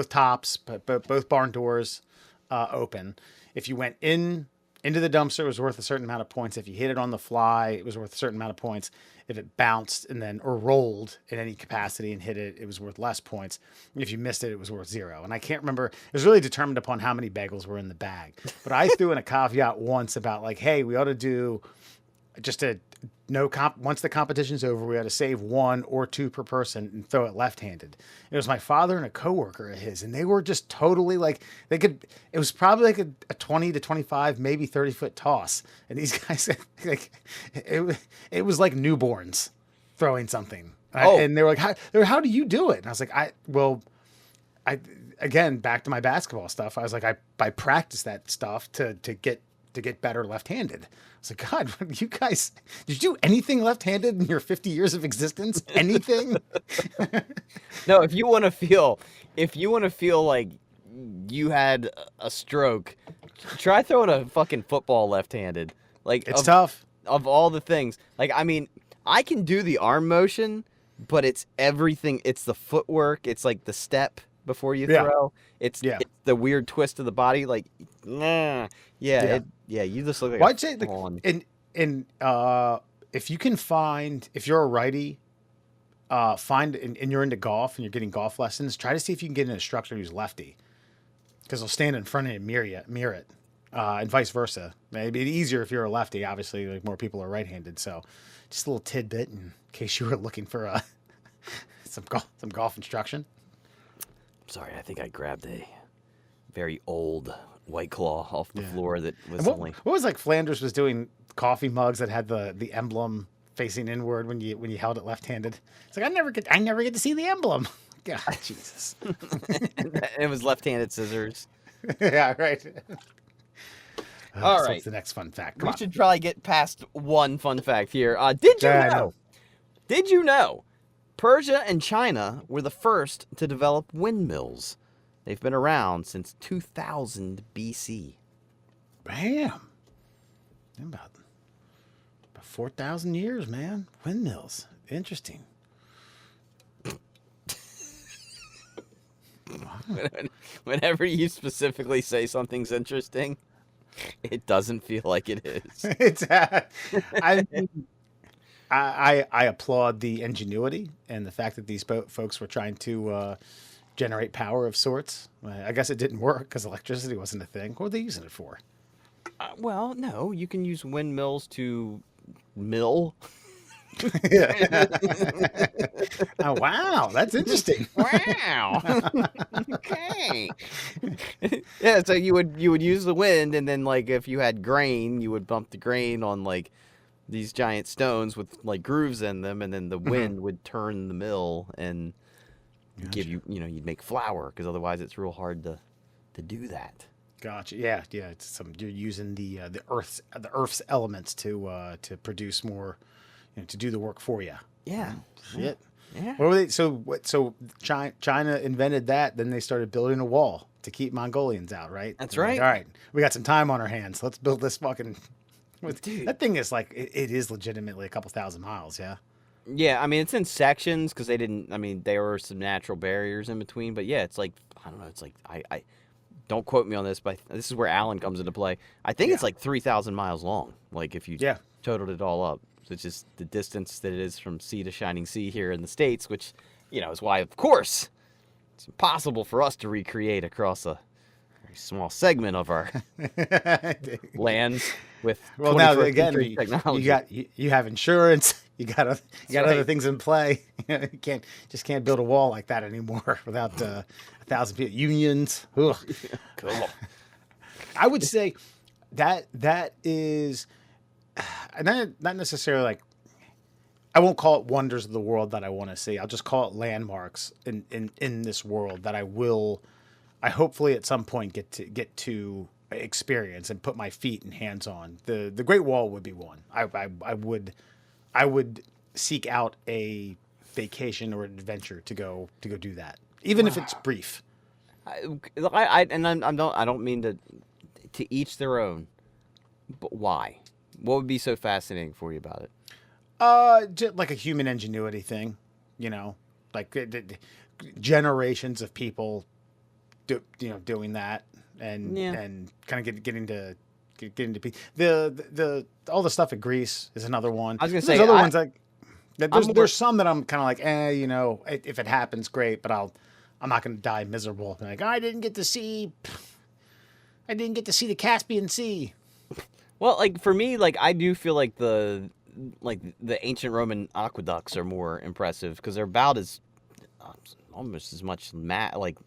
[SPEAKER 1] tops, both barn doors open. If you went in into the dumpster, it was worth a certain amount of points. If you hit it on the fly, it was worth a certain amount of points. If it bounced and then or rolled in any capacity and hit it, it was worth less points. If you missed it, it was worth 0. And I can't remember. It was really determined upon how many bagels were in the bag. But I threw in a caveat once about like, hey, we ought to do just a once the competition's over, we ought to save 1 or 2 per person and throw it left-handed. It was my father and a coworker of his, and they were just totally like it was probably like a 20 to 25, maybe 30-foot toss. And these guys like it was like newborns throwing something. And they were like, how do you do it? And I was like, again, back to my basketball stuff. I was like, I practiced that stuff to get better left-handed. I was like, God, you guys, did you do anything left-handed in your 50 years of existence? Anything?
[SPEAKER 2] No, if you want to feel like you had a stroke, try throwing a fucking football left-handed. Like
[SPEAKER 1] it's tough.
[SPEAKER 2] Of all the things, like I mean, I can do the arm motion, but it's everything. It's the footwork. It's like the step before you throw. It's the weird twist of the body. Like, nah. You just look like
[SPEAKER 1] I'd say if you can find, if you're a righty, and you're into golf and you're getting golf lessons, try to see if you can get an instructor who's lefty, because they'll stand in front of you and mirror it, and vice versa. Maybe it's easier if you're a lefty. Obviously, like more people are right-handed. So, just a little tidbit in case you were looking for some golf instruction.
[SPEAKER 2] Sorry, I think I grabbed a very old White Claw off the floor that was
[SPEAKER 1] what was like Flanders was doing coffee mugs that had the emblem facing inward when you held it left-handed. It's like I never get to see the emblem. God, Jesus.
[SPEAKER 2] It was left-handed scissors.
[SPEAKER 1] Yeah, right.
[SPEAKER 2] All
[SPEAKER 1] so
[SPEAKER 2] right.
[SPEAKER 1] what's the next fun fact?
[SPEAKER 2] We should probably get past one fun fact here. Did you know Persia and China were the first to develop windmills? They've been around since 2000 BC.
[SPEAKER 1] Bam. About 4,000 years, man. Windmills. Interesting.
[SPEAKER 2] Whenever you specifically say something's interesting, it doesn't feel like it is.
[SPEAKER 1] It's I applaud the ingenuity and the fact that these folks were trying to generate power of sorts. I guess it didn't work because electricity wasn't a thing. What were they using it for?
[SPEAKER 2] Well, no, you can use windmills to mill.
[SPEAKER 1] Oh, wow, that's interesting.
[SPEAKER 2] Wow. Okay. Yeah, so you would use the wind, and then like if you had grain, you would bump the grain on like these giant stones with like grooves in them, and then the wind would turn the mill and give you'd make flour, because otherwise it's real hard to do that.
[SPEAKER 1] Gotcha. Yeah. You're using the earth's elements to produce more, to do the work for you.
[SPEAKER 2] Yeah.
[SPEAKER 1] Shit.
[SPEAKER 2] Yeah.
[SPEAKER 1] What were they? So China invented that. Then they started building a wall to keep Mongolians out. Right.
[SPEAKER 2] That's
[SPEAKER 1] They're
[SPEAKER 2] right.
[SPEAKER 1] Like, all right. We got some time on our hands. Let's build this fucking.
[SPEAKER 2] Dude.
[SPEAKER 1] That thing is like it is legitimately a couple thousand miles. Yeah.
[SPEAKER 2] Yeah, I mean, it's in sections because there were some natural barriers in between. But yeah, it's like, I don't know. It's like, I don't quote me on this, but this is where Alan comes into play. I think it's like 3,000 miles long. Like if you totaled it all up, which is the distance that it is from sea to shining sea here in the States, which, is why, of course, it's impossible for us to recreate across a very small segment of our lands with
[SPEAKER 1] now again,
[SPEAKER 2] technology.
[SPEAKER 1] you have insurance. You got other things in play. You can't build a wall like that anymore without 1,000 people. Unions. Cool. I would say that is not necessarily like, I won't call it wonders of the world that I want to see. I'll just call it landmarks in this world that I hopefully at some point get to experience and put my feet and hands on. The Great Wall would be one. I would seek out a vacation or an adventure to go do that, even if it's brief.
[SPEAKER 2] I don't mean to each their own, but why? What would be so fascinating for you about it?
[SPEAKER 1] Just like a human ingenuity thing, like generations of people doing that and kind of getting to get into the all the stuff at Greece is another one.
[SPEAKER 2] I was gonna
[SPEAKER 1] There's
[SPEAKER 2] say
[SPEAKER 1] other ones like
[SPEAKER 2] I'm
[SPEAKER 1] there's some that I'm kind of like, if it happens, great, but I'm not gonna die miserable. Like I didn't get to see the Caspian Sea.
[SPEAKER 2] well, like for me, like I do feel like the ancient Roman aqueducts are more impressive because they're about as almost as much like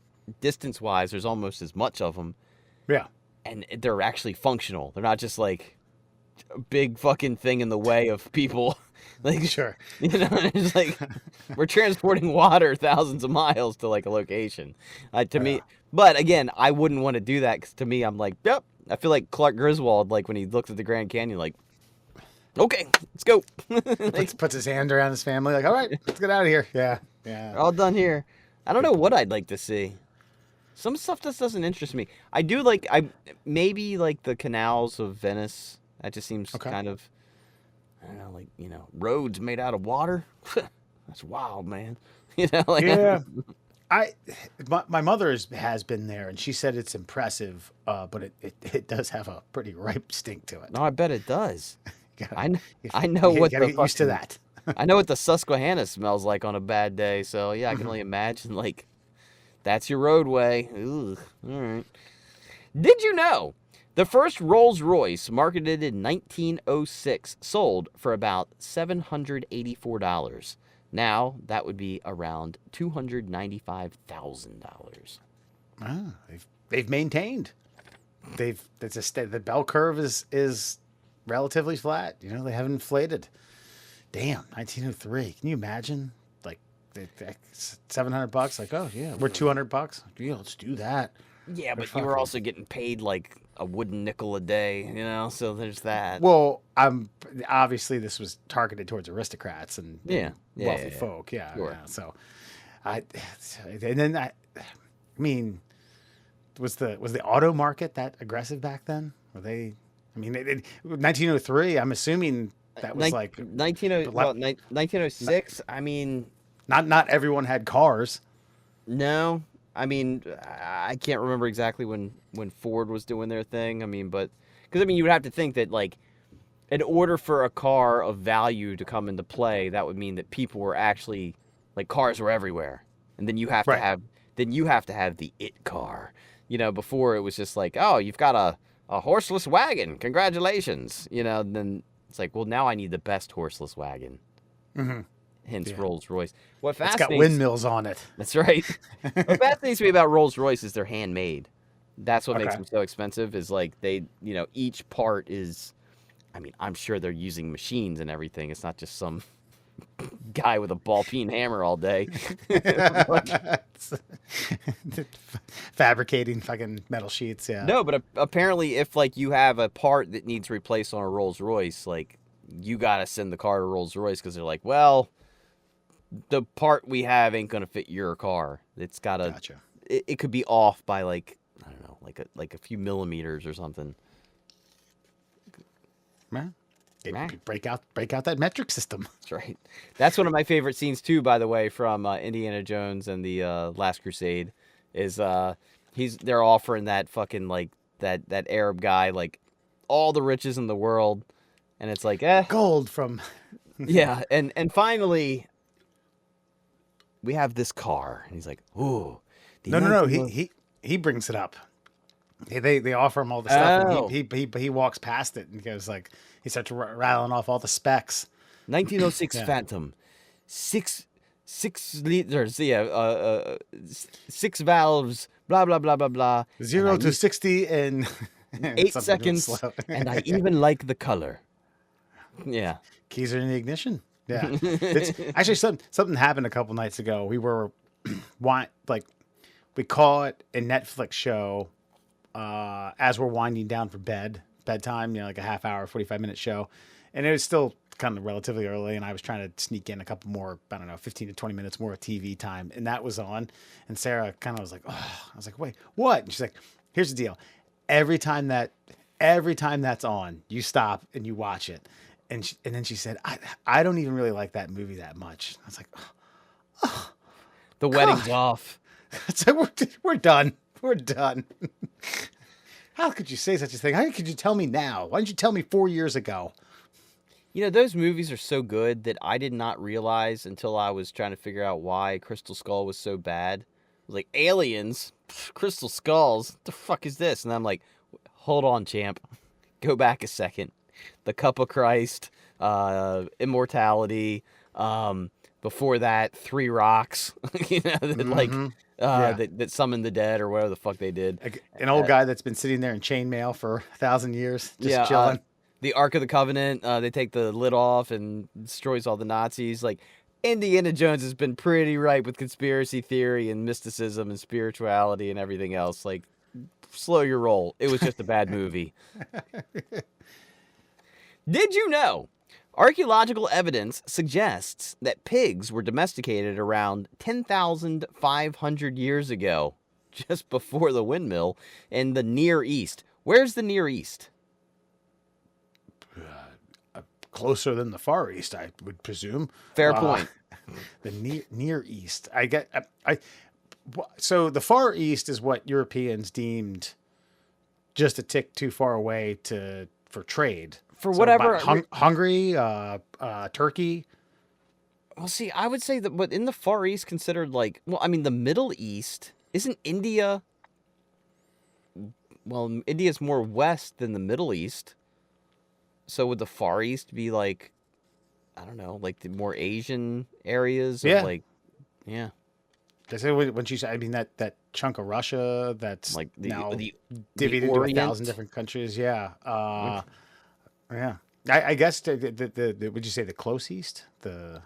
[SPEAKER 2] distance wise. There's almost as much of them,
[SPEAKER 1] Yeah.
[SPEAKER 2] and they're actually functional. They're not just like a big fucking thing in the way of people. Like
[SPEAKER 1] Sure.
[SPEAKER 2] It's like we're transporting water thousands of miles to like a location. To me, but again, I wouldn't want to do that because to me, I'm like, yep. I feel like Clark Griswold, like when he looks at the Grand Canyon, like, okay, let's go. Like,
[SPEAKER 1] puts his hand around his family, like, all right, let's get out of here. Yeah.
[SPEAKER 2] we're all done here. I don't know what I'd like to see. Some stuff just doesn't interest me. I do like maybe like the canals of Venice. That just seems kind of, I don't know, like roads made out of water. That's wild, man. Like
[SPEAKER 1] yeah. My mother has been there, and she said it's impressive, but it does have a pretty ripe stink to it.
[SPEAKER 2] No, I bet it does. I know
[SPEAKER 1] you
[SPEAKER 2] what
[SPEAKER 1] gotta
[SPEAKER 2] the
[SPEAKER 1] get used to that.
[SPEAKER 2] I know what the Susquehanna smells like on a bad day, so yeah, I can only imagine, like, that's your roadway. Ugh. All right. Did you know the first Rolls-Royce, marketed in 1906, sold for about $784? Now, that would be around $295,000.
[SPEAKER 1] Ah, they've maintained. The bell curve is relatively flat. They haven't inflated. Damn, 1903. Can you imagine? Like, $700. Like, oh yeah, we're $200. Yeah, let's do that.
[SPEAKER 2] Yeah, but you were also getting paid like a wooden nickel a day, so there's that.
[SPEAKER 1] Well, obviously this was targeted towards aristocrats and wealthy folk. Yeah,
[SPEAKER 2] Sure.
[SPEAKER 1] Yeah. So, I mean, was the auto market that aggressive back then? Were they? I mean, 1903. I'm assuming that was like
[SPEAKER 2] 1906. I mean,
[SPEAKER 1] not everyone had cars.
[SPEAKER 2] No, I mean, I can't remember exactly when Ford was doing their thing. I mean, but because you would have to think that like, in order for a car of value to come into play, that would mean that people were actually like cars were everywhere, and then you have to have the it car. Before it was just like, oh, you've got a horseless wagon. Congratulations. Then it's like, well, now I need the best horseless wagon.
[SPEAKER 1] Mm-hmm.
[SPEAKER 2] Hence Rolls-Royce. It's
[SPEAKER 1] got windmills on it.
[SPEAKER 2] That's right. What fascinates me about Rolls-Royce is they're handmade. That's what makes them so expensive, is like they, each part is, I'm sure they're using machines and everything. It's not just some guy with a ball-peen hammer all day.
[SPEAKER 1] Fabricating fucking metal sheets, yeah.
[SPEAKER 2] No, but apparently if like you have a part that needs replaced on a Rolls-Royce, like you got to send the car to Rolls-Royce because they're like, well, the part we have ain't going to fit your car. It's got to, it could be off by like, I don't know, like a few millimeters or something.
[SPEAKER 1] Man. Break out that metric system.
[SPEAKER 2] That's right. That's one of my favorite scenes too, by the way, from Indiana Jones and the Last Crusade, is they're offering that fucking like that Arab guy like all the riches in the world, and it's like
[SPEAKER 1] gold from
[SPEAKER 2] yeah, and finally we have this car, and he's like, ooh,
[SPEAKER 1] no, he brings it up. They offer him all the stuff, and he walks past it and goes like, he starts rattling off all the specs.
[SPEAKER 2] 1906 Phantom, 6 liters, 6 valves, blah blah blah blah blah.
[SPEAKER 1] 0 to 60 in
[SPEAKER 2] 8 seconds, and I even like the color. Yeah,
[SPEAKER 1] keys are in the ignition. Yeah, it's actually something happened a couple nights ago. We were we caught a Netflix show as we're winding down for bedtime, like a half hour, 45-minute show. And it was still kind of relatively early, and I was trying to sneak in a couple more, 15 to 20 minutes more of TV time. And that was on. And Sarah kind of was like, oh, I was like, wait, what? And she's like, here's the deal. Every time that's on, you stop and you watch it. And then she said, I don't even really like that movie that much. I was like, oh,
[SPEAKER 2] the wedding's off.
[SPEAKER 1] So we're done. We're done. How could you say such a thing? How could you tell me now? Why didn't you tell me 4 years ago?
[SPEAKER 2] You know, those movies are so good that I did not realize until I was trying to figure out why Crystal Skull was so bad. I was like, aliens? Pff, Crystal Skulls? What the fuck is this? And I'm like, hold on, champ. Go back a second. The Cup of Christ, immortality, before that, Three Rocks,
[SPEAKER 1] Mm-hmm. Yeah.
[SPEAKER 2] that summoned the dead or whatever the fuck they did.
[SPEAKER 1] An old guy that's been sitting there in chainmail for 1,000 years, just
[SPEAKER 2] Yeah,
[SPEAKER 1] chilling.
[SPEAKER 2] the Ark of the Covenant, they take the lid off and destroys all the Nazis. Like, Indiana Jones has been pretty ripe with conspiracy theory and mysticism and spirituality and everything else. Like, slow your roll. It was just a bad movie. Did you know? Archaeological evidence suggests that pigs were domesticated around 10,500 years ago, just before the windmill, in the Near East. Where's the Near East?
[SPEAKER 1] Closer than the Far East, I would presume.
[SPEAKER 2] Fair point.
[SPEAKER 1] The Near East. So the Far East is what Europeans deemed just a tick too far away for trade.
[SPEAKER 2] For
[SPEAKER 1] So
[SPEAKER 2] whatever.
[SPEAKER 1] about Hungary, Turkey.
[SPEAKER 2] Well, see, I would say that, but in the Far East, considered like, well, I mean, the Middle East, isn't India? Well, India's more west than the Middle East. So would the Far East be like, I don't know, like the more Asian areas?
[SPEAKER 1] Yeah.
[SPEAKER 2] Of like, yeah.
[SPEAKER 1] They say when she said, I mean that chunk of Russia that's
[SPEAKER 2] Like
[SPEAKER 1] now
[SPEAKER 2] the
[SPEAKER 1] divvied into
[SPEAKER 2] Orient?
[SPEAKER 1] 1,000 different countries. Yeah. Yeah. I guess the would you say the close east? The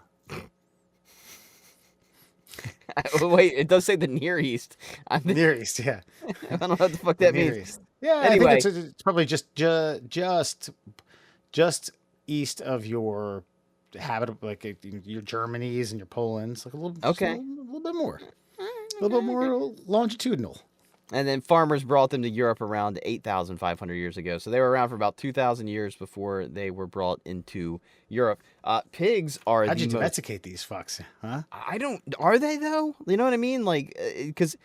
[SPEAKER 2] Wait, it does say the Near East.
[SPEAKER 1] Near East, yeah.
[SPEAKER 2] I don't know what the fuck that
[SPEAKER 1] Near
[SPEAKER 2] means.
[SPEAKER 1] East. Yeah,
[SPEAKER 2] Anyway.
[SPEAKER 1] I think it's probably just east of your habit, like your Germanys and your Polands, like a little,
[SPEAKER 2] Okay.
[SPEAKER 1] just a little bit more, a little bit more longitudinal.
[SPEAKER 2] And then farmers brought them to Europe around 8,500 years ago. So they were around for about 2,000 years before they were brought into Europe. Pigs are
[SPEAKER 1] How'd
[SPEAKER 2] the
[SPEAKER 1] you
[SPEAKER 2] most...
[SPEAKER 1] domesticate these fucks, huh?
[SPEAKER 2] I don't... Are they, though? You know what I mean? Like, because...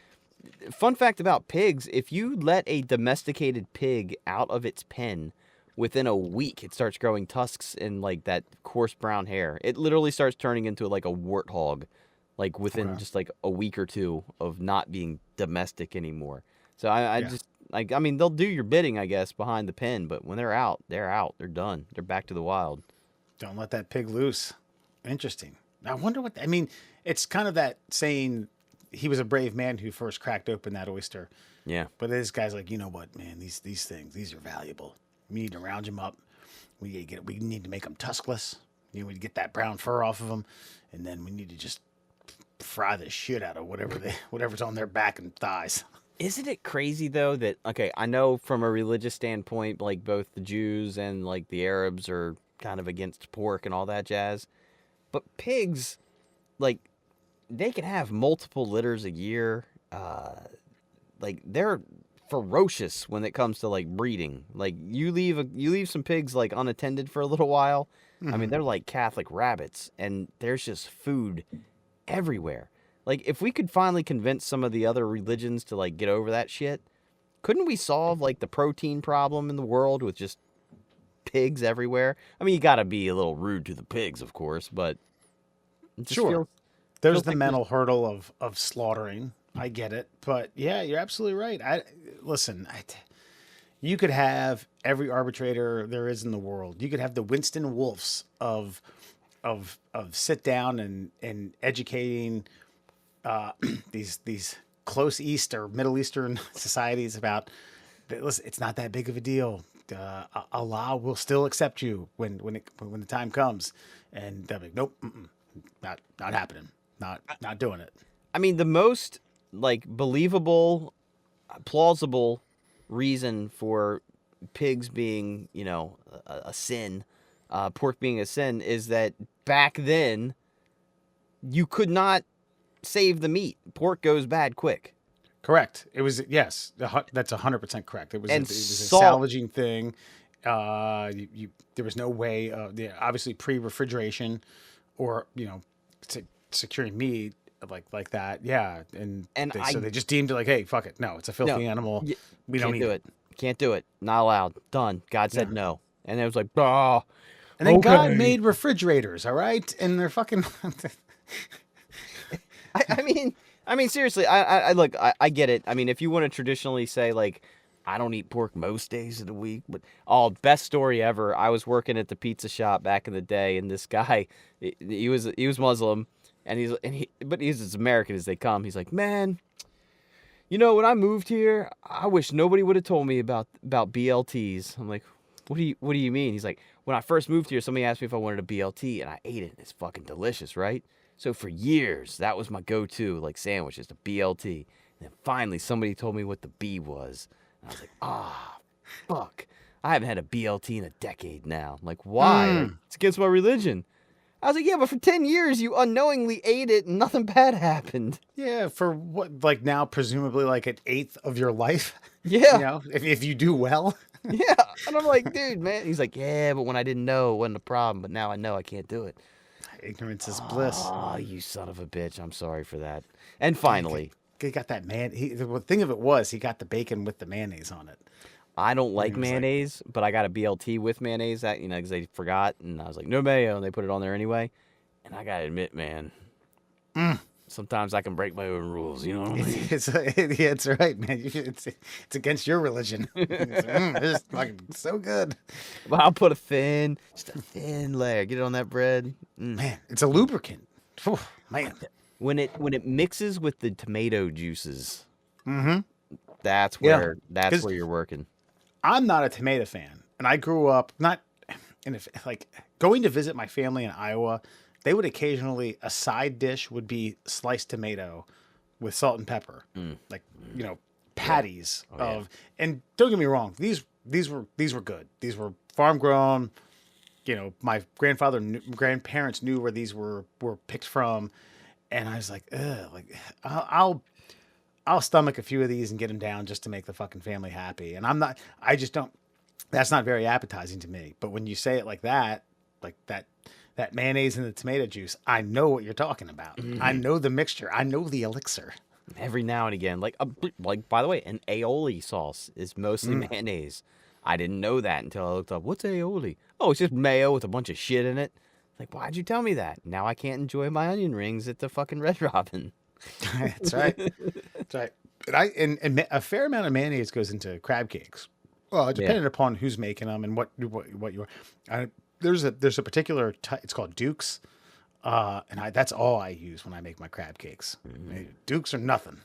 [SPEAKER 2] Fun fact about pigs, if you let a domesticated pig out of its pen, within a week, it starts growing tusks and, like, that coarse brown hair. It literally starts turning into, like, a warthog. Like within just like a week or two of not being domestic anymore. So I just like, I mean, they'll do your bidding, I guess, behind the pen, but when they're out, they're out. They're done. They're back to the wild.
[SPEAKER 1] Don't let that pig loose. Interesting. I wonder what, I mean, it's kind of that saying, he was a brave man who first cracked open that oyster.
[SPEAKER 2] Yeah.
[SPEAKER 1] But this guy's like, you know what, man, these things, these are valuable. We need to round them up. We need to make them tuskless. You know, we get that brown fur off of them, and then we need to just fry the shit out of whatever's on their back and thighs.
[SPEAKER 2] Isn't it crazy though that, okay, I know from a religious standpoint, like both the Jews and like the Arabs are kind of against pork and all that jazz, but pigs, like, they can have multiple litters a year. Like, they're ferocious when it comes to like breeding. Like, you leave some pigs like unattended for a little while. I mean, they're like Catholic rabbits, and there's just food everywhere. Like, if we could finally convince some of the other religions to like get over that shit, couldn't we solve like the protein problem in the world with just pigs everywhere? I mean, you gotta be a little rude to the pigs, of course, but it just
[SPEAKER 1] Sure. There's
[SPEAKER 2] feels
[SPEAKER 1] the
[SPEAKER 2] like
[SPEAKER 1] mental hurdle of slaughtering. I get it, but yeah, you're absolutely right. You could have every arbitrator there is in the world. You could have the Winston Wolfs of sit down and educating these close East or Middle Eastern societies about, listen, it's not that big of a deal. Allah will still accept you when the time comes, and they'll be like, nope, not happening, not doing it.
[SPEAKER 2] I mean, the most like believable, plausible reason for pigs being, you know, a sin, pork being a sin, is that back then you could not save the meat. Pork goes bad quick.
[SPEAKER 1] Correct. It was, yes, that's 100% correct. It was a
[SPEAKER 2] salt.
[SPEAKER 1] salvaging thing. There was no way. Obviously, pre-refrigeration, or securing meat like that. Yeah, so they just deemed it like, hey, fuck it. No, it's a filthy animal. We don't
[SPEAKER 2] Can't
[SPEAKER 1] eat
[SPEAKER 2] do
[SPEAKER 1] it.
[SPEAKER 2] Can't do it. Not allowed. Done. God said no. And it was like, oh,
[SPEAKER 1] And then God
[SPEAKER 2] okay.
[SPEAKER 1] made refrigerators, all right? And they're fucking.
[SPEAKER 2] I mean, seriously. I look. I get it. I mean, if you want to traditionally say like, I don't eat pork most days of the week, but best story ever. I was working at the pizza shop back in the day, and this guy, he was Muslim, but he's as American as they come. He's like, man, you know, when I moved here, I wish nobody would have told me about BLTs. I'm like, what do you mean? He's like, when I first moved here, somebody asked me if I wanted a BLT, and I ate it. It's fucking delicious, right? So for years, that was my go-to, like sandwiches, the BLT. And then finally, somebody told me what the B was. And I was like, fuck. I haven't had a BLT in a decade now. I'm like, why? Like, it's against my religion. I was like, yeah, but for 10 years, you unknowingly ate it and nothing bad happened.
[SPEAKER 1] Yeah, for what, like now, presumably like an eighth of your life?
[SPEAKER 2] Yeah.
[SPEAKER 1] You know, if you do well.
[SPEAKER 2] Yeah. And I'm like, dude, man. He's like, yeah, but when I didn't know, it wasn't a problem. But now I know I can't do it.
[SPEAKER 1] Ignorance is bliss.
[SPEAKER 2] Oh, you son of a bitch. I'm sorry for that. And finally,
[SPEAKER 1] He got that the thing of it was he got the bacon with the mayonnaise on it.
[SPEAKER 2] I don't like
[SPEAKER 1] was like-
[SPEAKER 2] mayonnaise, but I got a BLT with mayonnaise that, you know, because they forgot. And I was like, no mayo. And they put it on there anyway. And I got to admit, man, sometimes I can break my own rules. You know what I mean?
[SPEAKER 1] It's right, man. It's against your religion. It's fucking so good.
[SPEAKER 2] But I'll put just a thin layer. Get it on that bread.
[SPEAKER 1] Man, it's a lubricant. Whew, man.
[SPEAKER 2] When it mixes with the tomato juices, that's where you're working.
[SPEAKER 1] I'm not a tomato fan, and I grew up not in like going to visit my family in Iowa. They would occasionally a side dish would be sliced tomato with salt and pepper, like you know patties of. And don't get me wrong, these were good. These were farm grown. You know, my grandparents knew where these were picked from, and I was like, ugh, like I'll stomach a few of these and get them down just to make the fucking family happy. And I just don't. That's not very appetizing to me. But when you say it like that mayonnaise and the tomato juice, I know what you're talking about. I know the mixture. I know the elixir.
[SPEAKER 2] Every now and again, like by the way, an aioli sauce is mostly mayonnaise. I didn't know that until I looked up. What's aioli? Oh, it's just mayo with a bunch of shit in it. Like, why'd you tell me that? Now I can't enjoy my onion rings at the fucking Red Robin.
[SPEAKER 1] That's right. That's right. And a fair amount of mayonnaise goes into crab cakes. Well, depending upon who's making them and what you are. There's a particular it's called Duke's, and that's all I use when I make my crab cakes. Duke's or nothing.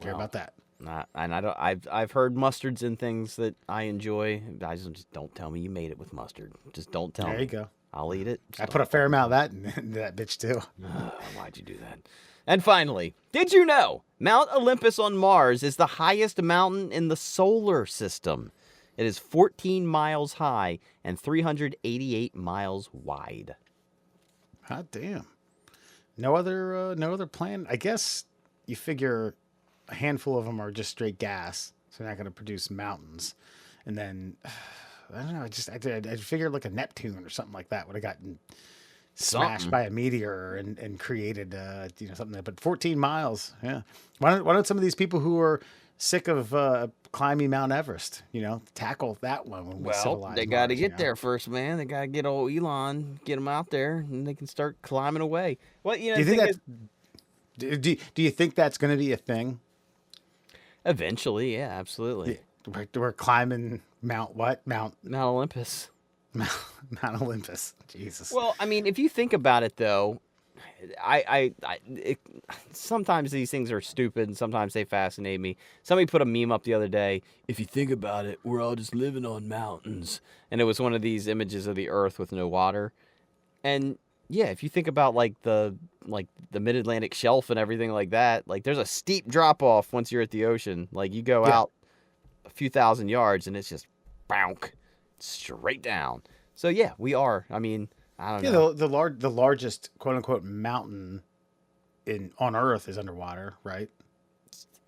[SPEAKER 1] Care about that.
[SPEAKER 2] I've heard mustards and things that I enjoy. I just don't tell me you made it with mustard. Just don't tell me.
[SPEAKER 1] There you go.
[SPEAKER 2] I'll eat it.
[SPEAKER 1] I put a fair amount of that in that bitch too.
[SPEAKER 2] Why'd you do that? And finally, did you know Mount Olympus on Mars is the highest mountain in the solar system? It is 14 miles high and 388 miles wide.
[SPEAKER 1] Hot damn. No other plan. I guess you figure a handful of them are just straight gas, so they're not going to produce mountains. And then I don't know. I figured like a Neptune or something like that would have gotten smashed by a meteor and created something. But 14 miles, yeah. Why don't some of these people who are sick of climbing Mount Everest, tackle that one when we civilize
[SPEAKER 2] they got to
[SPEAKER 1] Mars,
[SPEAKER 2] get there first, man. They got to get old Elon, get them out there, and they can start climbing away. Well,
[SPEAKER 1] do you think do you think that's going to be a thing?
[SPEAKER 2] Eventually, yeah, absolutely.
[SPEAKER 1] We're climbing Mount
[SPEAKER 2] Olympus.
[SPEAKER 1] Mount Olympus. Jesus.
[SPEAKER 2] Well, I mean, if you think about it, though, sometimes these things are stupid and sometimes they fascinate me. Somebody put a meme up the other day. If you think about it, we're all just living on mountains. And it was one of these images of the earth with no water. And yeah, if you think about like the mid-Atlantic shelf and everything like that, like there's a steep drop off once you're at the ocean. Like you go out a few thousand yards and it's just bonk straight down. So yeah, we are. I mean, I don't know.
[SPEAKER 1] The largest quote unquote mountain on Earth is underwater, right?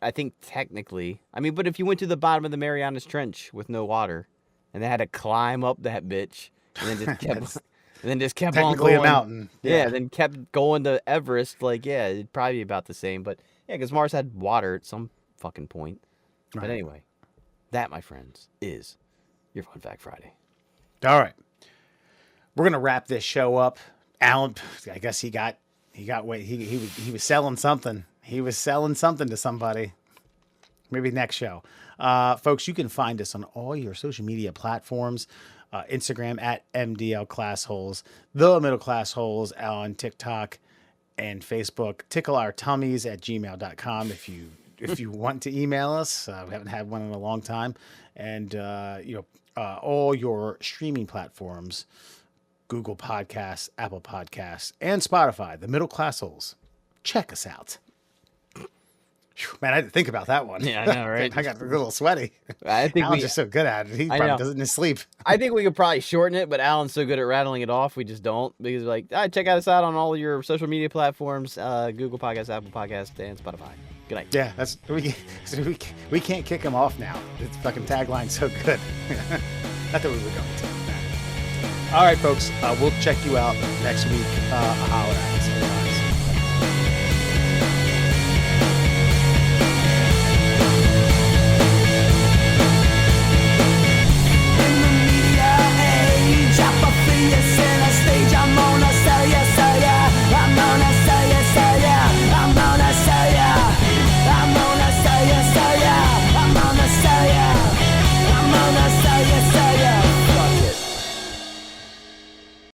[SPEAKER 2] I think technically. I mean, but if you went to the bottom of the Marianas Trench with no water, and they had to climb up that bitch, and then just kept on going.
[SPEAKER 1] A mountain.
[SPEAKER 2] Yeah, then kept going to Everest. Like, yeah, it'd probably be about the same. But yeah, because Mars had water at some fucking point. Right. But anyway, That, my friends, is your Fun Fact Friday.
[SPEAKER 1] All right. We're going to wrap this show up. Alan, I guess he was selling something. He was selling something to somebody. Maybe next show. Folks, you can find us on all your social media platforms. Instagram at MDL Classholes, The Middle Class Holes on TikTok and Facebook. TickleOurTummies@gmail.com if you want to email us. We haven't had one in a long time. And, all your streaming platforms, Google Podcasts, Apple Podcasts, and Spotify, The Middle Class Holes. Check us out. Man, I didn't think about that one.
[SPEAKER 2] Yeah, I know, right?
[SPEAKER 1] I got a little sweaty.
[SPEAKER 2] I think
[SPEAKER 1] Alan's just so good at it. He probably does it in his sleep.
[SPEAKER 2] I think we could probably shorten it, but Alan's so good at rattling it off, we just don't. Because check us out on all your social media platforms, Google Podcasts, Apple Podcasts, and Spotify. Good night.
[SPEAKER 1] Yeah, we can't kick him off now. It's fucking tagline's so good. Not that we were going to. All right, folks. We'll check you out next week. Holler.